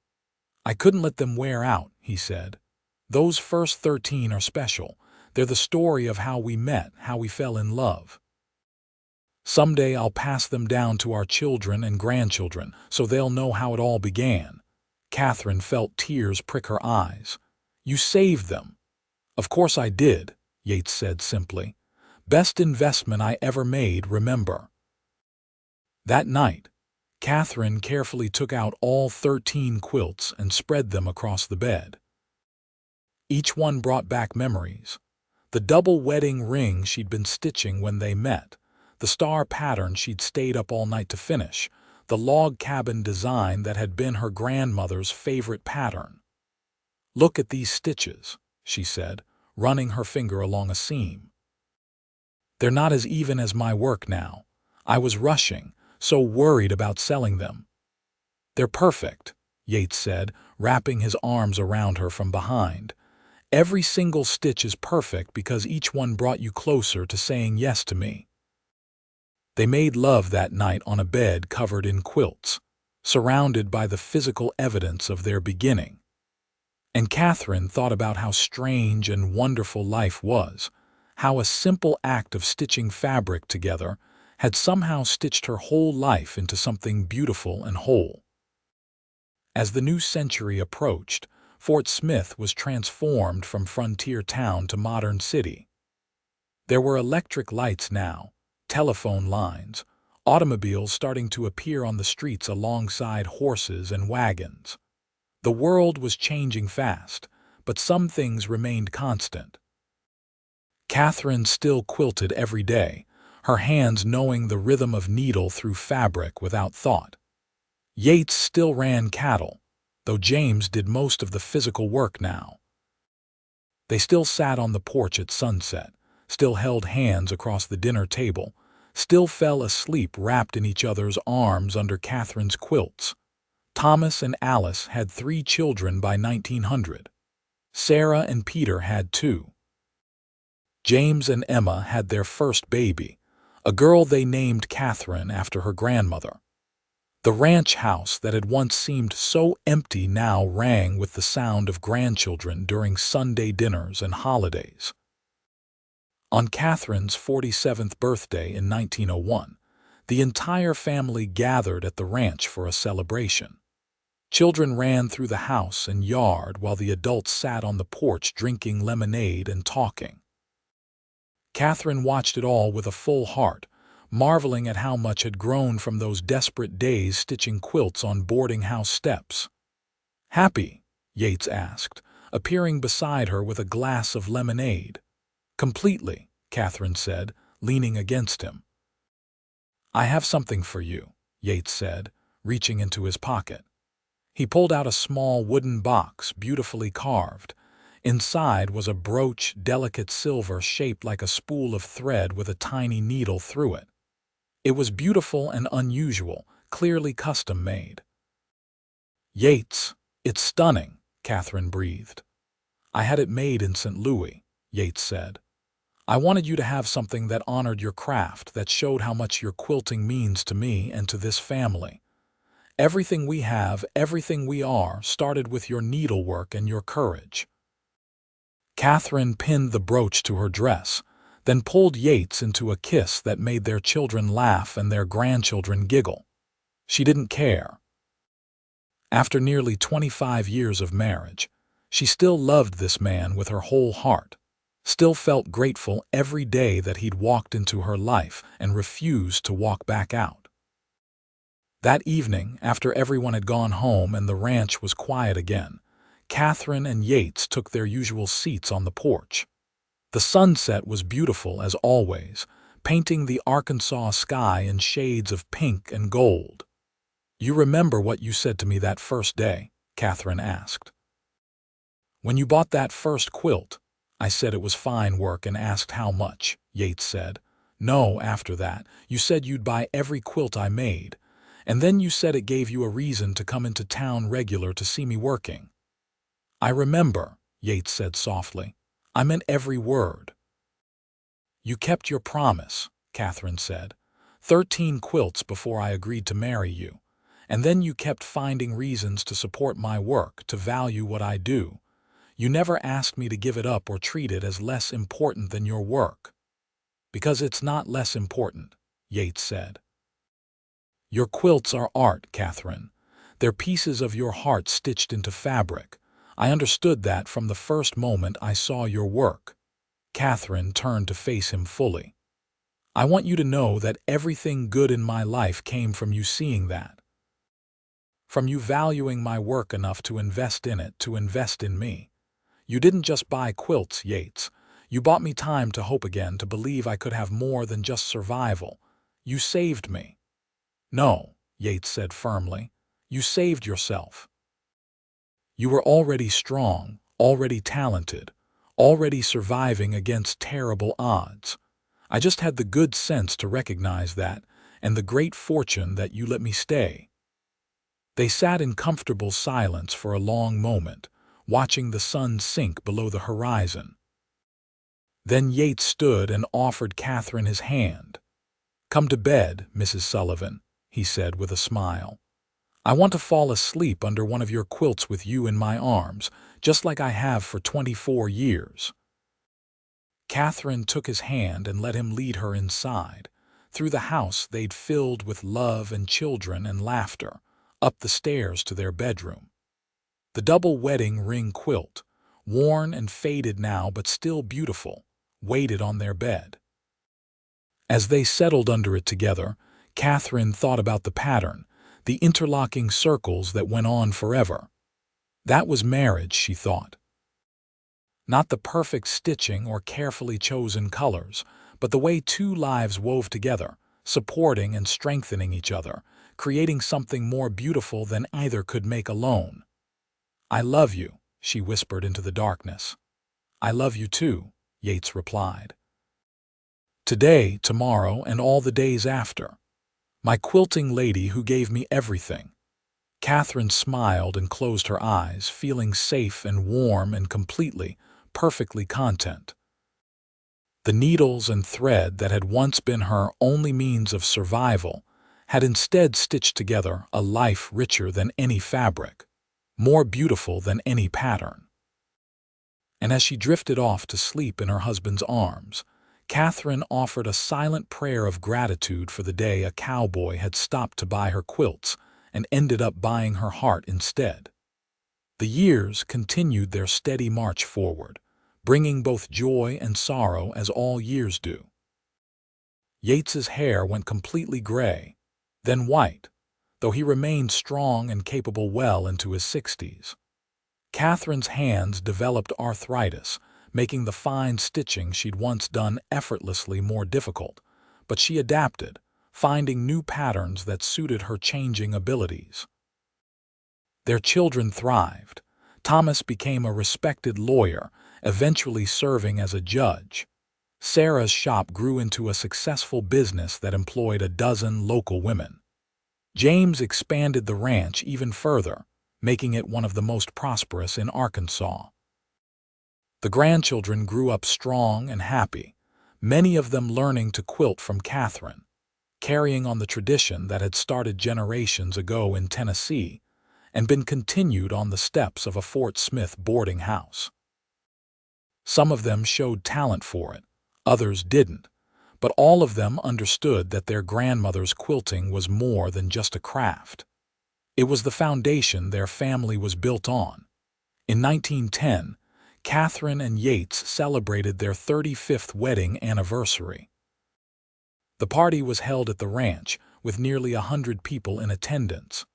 "I couldn't let them wear out," he said. "Those first 13 are special. They're the story of how we met, how we fell in love. Someday I'll pass them down to our children and grandchildren, so they'll know how it all began." Katherine felt tears prick her eyes. "You saved them." "Of course I did," Yates said simply. "Best investment I ever made, remember." That night, Katherine carefully took out all 13 quilts and spread them across the bed. Each one brought back memories. The double wedding ring she'd been stitching when they met, the star pattern she'd stayed up all night to finish, the log cabin design that had been her grandmother's favorite pattern. "Look at these stitches," she said, running her finger along a seam. "They're not as even as my work now. I was rushing, so worried about selling them." "They're perfect," Yates said, wrapping his arms around her from behind. Every single stitch is perfect because each one brought you closer to saying yes to me." They made love that night on a bed covered in quilts, surrounded by the physical evidence of their beginning. And Katherine thought about how strange and wonderful life was, how a simple act of stitching fabric together had somehow stitched her whole life into something beautiful and whole. As the new century approached, Fort Smith was transformed from frontier town to modern city. There were electric lights now, telephone lines, automobiles starting to appear on the streets alongside horses and wagons. The world was changing fast, but some things remained constant. Katherine still quilted every day, her hands knowing the rhythm of needle through fabric without thought. Yates still ran cattle, though James did most of the physical work now. They still sat on the porch at sunset, still held hands across the dinner table, still fell asleep wrapped in each other's arms under Katherine's quilts. Thomas and Alice had 3 children by 1900. Sarah and Peter had 2. James and Emma had their first baby, a girl they named Katherine after her grandmother. The ranch house that had once seemed so empty now rang with the sound of grandchildren during Sunday dinners and holidays. On Katherine's 47th birthday in 1901, the entire family gathered at the ranch for a celebration. Children ran through the house and yard while the adults sat on the porch drinking lemonade and talking. Katherine watched it all with a full heart, marveling at how much had grown from those desperate days stitching quilts on boarding house steps. "Happy?" Yates asked, appearing beside her with a glass of lemonade. "Completely," Katherine said, leaning against him. "I have something for you," Yates said, reaching into his pocket. He pulled out a small wooden box, beautifully carved. Inside was a brooch, delicate silver shaped like a spool of thread with a tiny needle through it. It was beautiful and unusual, clearly custom-made. "Yates, it's stunning," Katherine breathed. "I had it made in St. Louis," Yates said. "I wanted you to have something that honored your craft, that showed how much your quilting means to me and to this family. Everything we have, everything we are, started with your needlework and your courage." Katherine pinned the brooch to her dress, then pulled Yates into a kiss that made their children laugh and their grandchildren giggle. She didn't care. After nearly 25 years of marriage, she still loved this man with her whole heart, still felt grateful every day that he'd walked into her life and refused to walk back out. That evening, after everyone had gone home and the ranch was quiet again, Katherine and Yates took their usual seats on the porch. The sunset was beautiful as always, painting the Arkansas sky in shades of pink and gold. "You remember what you said to me that first day?" Katherine asked. "When you bought that first quilt, I said it was fine work and asked how much," Yates said. "No, after that, you said you'd buy every quilt I made, and then you said it gave you a reason to come into town regular to see me working." "I remember," Yates said softly. "I meant every word." "You kept your promise," Katherine said. 13 quilts before I agreed to marry you, and then you kept finding reasons to support my work, to value what I do. You never asked me to give it up or treat it as less important than your work." "Because it's not less important," Yates said. "Your quilts are art, Katherine. They're pieces of your heart stitched into fabric. I understood that from the first moment I saw your work." Katherine turned to face him fully. "I want you to know that everything good in my life came from you seeing that. From you valuing my work enough to invest in it, to invest in me. You didn't just buy quilts, Yates. You bought me time to hope again, to believe I could have more than just survival. You saved me." "No," Yates said firmly. "You saved yourself. You were already strong, already talented, already surviving against terrible odds. I just had the good sense to recognize that, and the great fortune that you let me stay." They sat in comfortable silence for a long moment, watching the sun sink below the horizon. Then Yates stood and offered Katherine his hand. "Come to bed, Mrs. Sullivan," he said with a smile. "I want to fall asleep under one of your quilts with you in my arms, just like I have for 24 years. Katherine took his hand and let him lead her inside. Through the house they'd filled with love and children and laughter, up the stairs to their bedroom. The double wedding ring quilt, worn and faded now but still beautiful, waited on their bed. As they settled under it together, Katherine thought about the pattern, the interlocking circles that went on forever. That was marriage, she thought. Not the perfect stitching or carefully chosen colors, but the way two lives wove together, supporting and strengthening each other, creating something more beautiful than either could make alone. "I love you," she whispered into the darkness. "I love you too," Yates replied. "Today, tomorrow, and all the days after. My quilting lady who gave me everything." Katherine smiled and closed her eyes, feeling safe and warm and perfectly content. The needles and thread that had once been her only means of survival had instead stitched together a life richer than any fabric, more beautiful than any pattern. And as she drifted off to sleep in her husband's arms, Katherine offered a silent prayer of gratitude for the day a cowboy had stopped to buy her quilts and ended up buying her heart instead. The years continued their steady march forward, bringing both joy and sorrow as all years do. Yates's hair went completely gray, then white, though he remained strong and capable well into his 60s. Katherine's hands developed arthritis, making the fine stitching she'd once done effortlessly more difficult, but she adapted, finding new patterns that suited her changing abilities. Their children thrived. Thomas became a respected lawyer, eventually serving as a judge. Sarah's shop grew into a successful business that employed a dozen local women. James expanded the ranch even further, making it one of the most prosperous in Arkansas. The grandchildren grew up strong and happy, many of them learning to quilt from Katherine, carrying on the tradition that had started generations ago in Tennessee and been continued on the steps of a Fort Smith boarding house. Some of them showed talent for it, others didn't, but all of them understood that their grandmother's quilting was more than just a craft. It was the foundation their family was built on. In 1910, Katherine and Yates celebrated their 35th wedding anniversary. The party was held at the ranch, with nearly 100 people in attendance.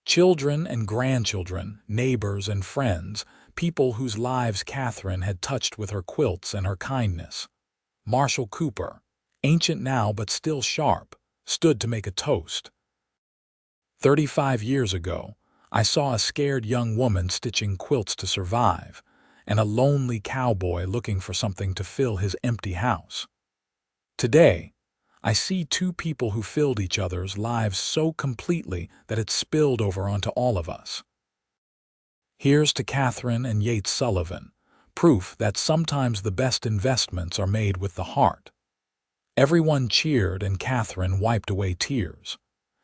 Children and grandchildren, neighbors and friends, people whose lives Katherine had touched with her quilts and her kindness. Marshall Cooper, ancient now but still sharp, stood to make a toast. 35 years ago, I saw a scared young woman stitching quilts to survive, and a lonely cowboy looking for something to fill his empty house. Today, I see two people who filled each other's lives so completely that it spilled over onto all of us. Here's to Katherine and Yates Sullivan, proof that sometimes the best investments are made with the heart. Everyone cheered and Katherine wiped away tears.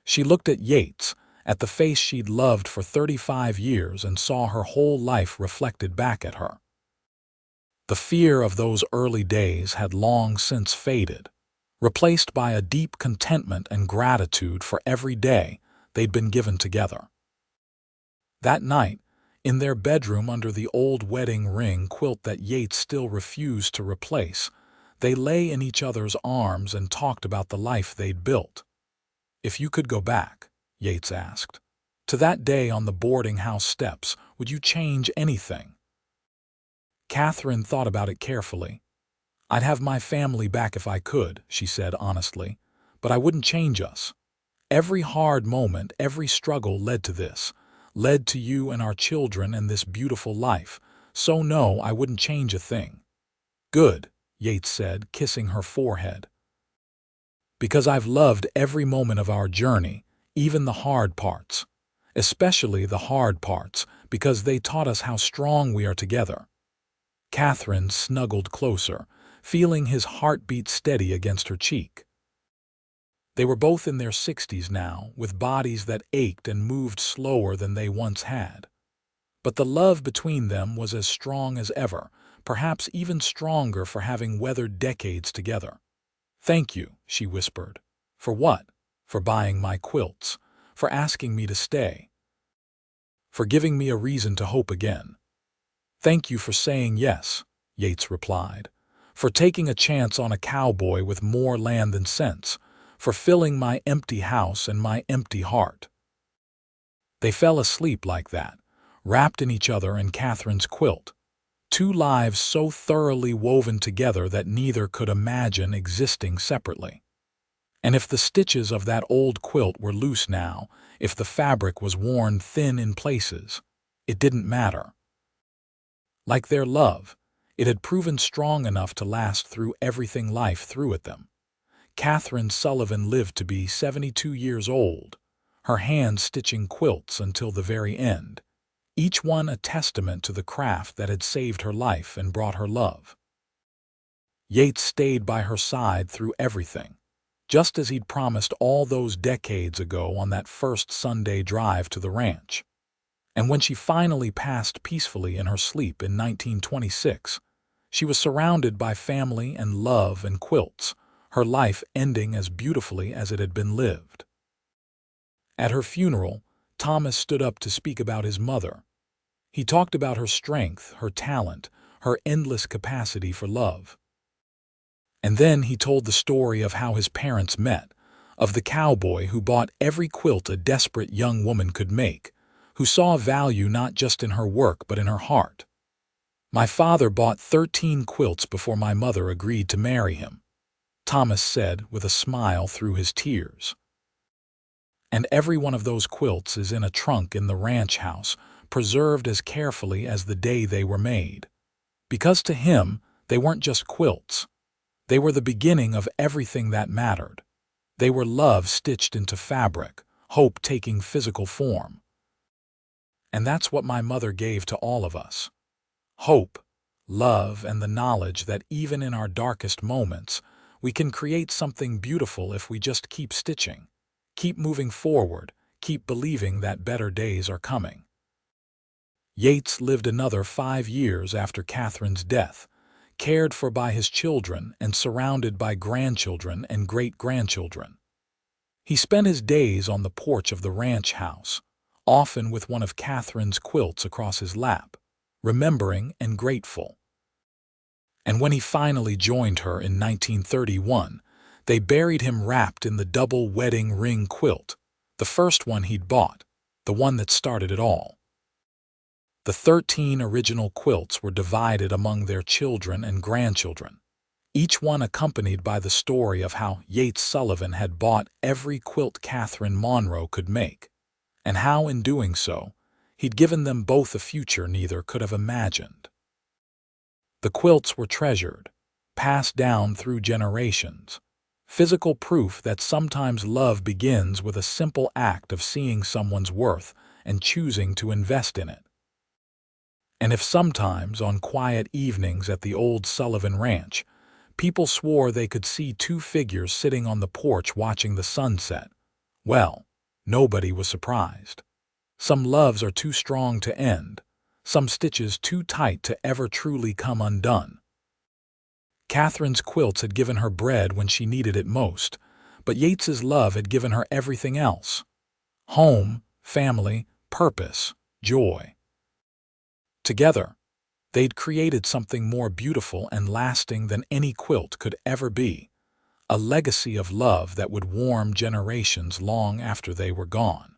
She looked at Yates, at the face she'd loved for 35 years and saw her whole life reflected back at her. The fear of those early days had long since faded, replaced by a deep contentment and gratitude for every day they'd been given together. That night, in their bedroom under the old wedding ring quilt that Yates still refused to replace, they lay in each other's arms and talked about the life they'd built. "If you could go back," Yates asked, "to that day on the boarding house steps, would you change anything?" Katherine thought about it carefully. "I'd have my family back if I could," she said honestly, "but I wouldn't change us. Every hard moment, every struggle led to this, led to you and our children and this beautiful life, so no, I wouldn't change a thing." "Good," Yates said, kissing her forehead. "Because I've loved every moment of our journey, even the hard parts. Especially the hard parts, because they taught us how strong we are together." Katherine snuggled closer, feeling his heartbeat steady against her cheek. They were both in their 60s now, with bodies that ached and moved slower than they once had. But the love between them was as strong as ever, perhaps even stronger for having weathered decades together. "Thank you," she whispered. "For what?" "For buying my quilts, for asking me to stay, for giving me a reason to hope again." "Thank you for saying yes," Yates replied, "for taking a chance on a cowboy with more land than sense, for filling my empty house and my empty heart." They fell asleep like that, wrapped in each other and Katherine's quilt, two lives so thoroughly woven together that neither could imagine existing separately. And if the stitches of that old quilt were loose now, if the fabric was worn thin in places, it didn't matter. Like their love, it had proven strong enough to last through everything life threw at them. Katherine Sullivan lived to be 72 years old, her hands stitching quilts until the very end, each one a testament to the craft that had saved her life and brought her love. Yates stayed by her side through everything, just as he'd promised all those decades ago on that first Sunday drive to the ranch. And when she finally passed peacefully in her sleep in 1926, she was surrounded by family and love and quilts, her life ending as beautifully as it had been lived. At her funeral, Thomas stood up to speak about his mother. He talked about her strength, her talent, her endless capacity for love. And then he told the story of how his parents met, of the cowboy who bought every quilt a desperate young woman could make, who saw value not just in her work but in her heart. "My father bought 13 quilts before my mother agreed to marry him," Thomas said with a smile through his tears. "And every one of those quilts is in a trunk in the ranch house, preserved as carefully as the day they were made. Because to him, they weren't just quilts. They were the beginning of everything that mattered. They were love stitched into fabric, hope taking physical form. And that's what my mother gave to all of us. Hope, love, and the knowledge that even in our darkest moments, we can create something beautiful if we just keep stitching, keep moving forward, keep believing that better days are coming." Yates lived another 5 years after Katherine's death, cared for by his children and surrounded by grandchildren and great-grandchildren. He spent his days on the porch of the ranch house, often with one of Katherine's quilts across his lap, remembering and grateful. And when he finally joined her in 1931, they buried him wrapped in the double wedding ring quilt, the first one he'd bought, the one that started it all. The 13 original quilts were divided among their children and grandchildren, each one accompanied by the story of how Yates Sullivan had bought every quilt Katherine Monroe could make, and how, in doing so, he'd given them both a future neither could have imagined. The quilts were treasured, passed down through generations, physical proof that sometimes love begins with a simple act of seeing someone's worth and choosing to invest in it. And if sometimes, on quiet evenings at the old Sullivan Ranch, people swore they could see two figures sitting on the porch watching the sunset, well, nobody was surprised. Some loves are too strong to end, some stitches too tight to ever truly come undone. Katherine's quilts had given her bread when she needed it most, but Yates's love had given her everything else: home, family, purpose, joy. Together, they'd created something more beautiful and lasting than any quilt could ever be, a legacy of love that would warm generations long after they were gone.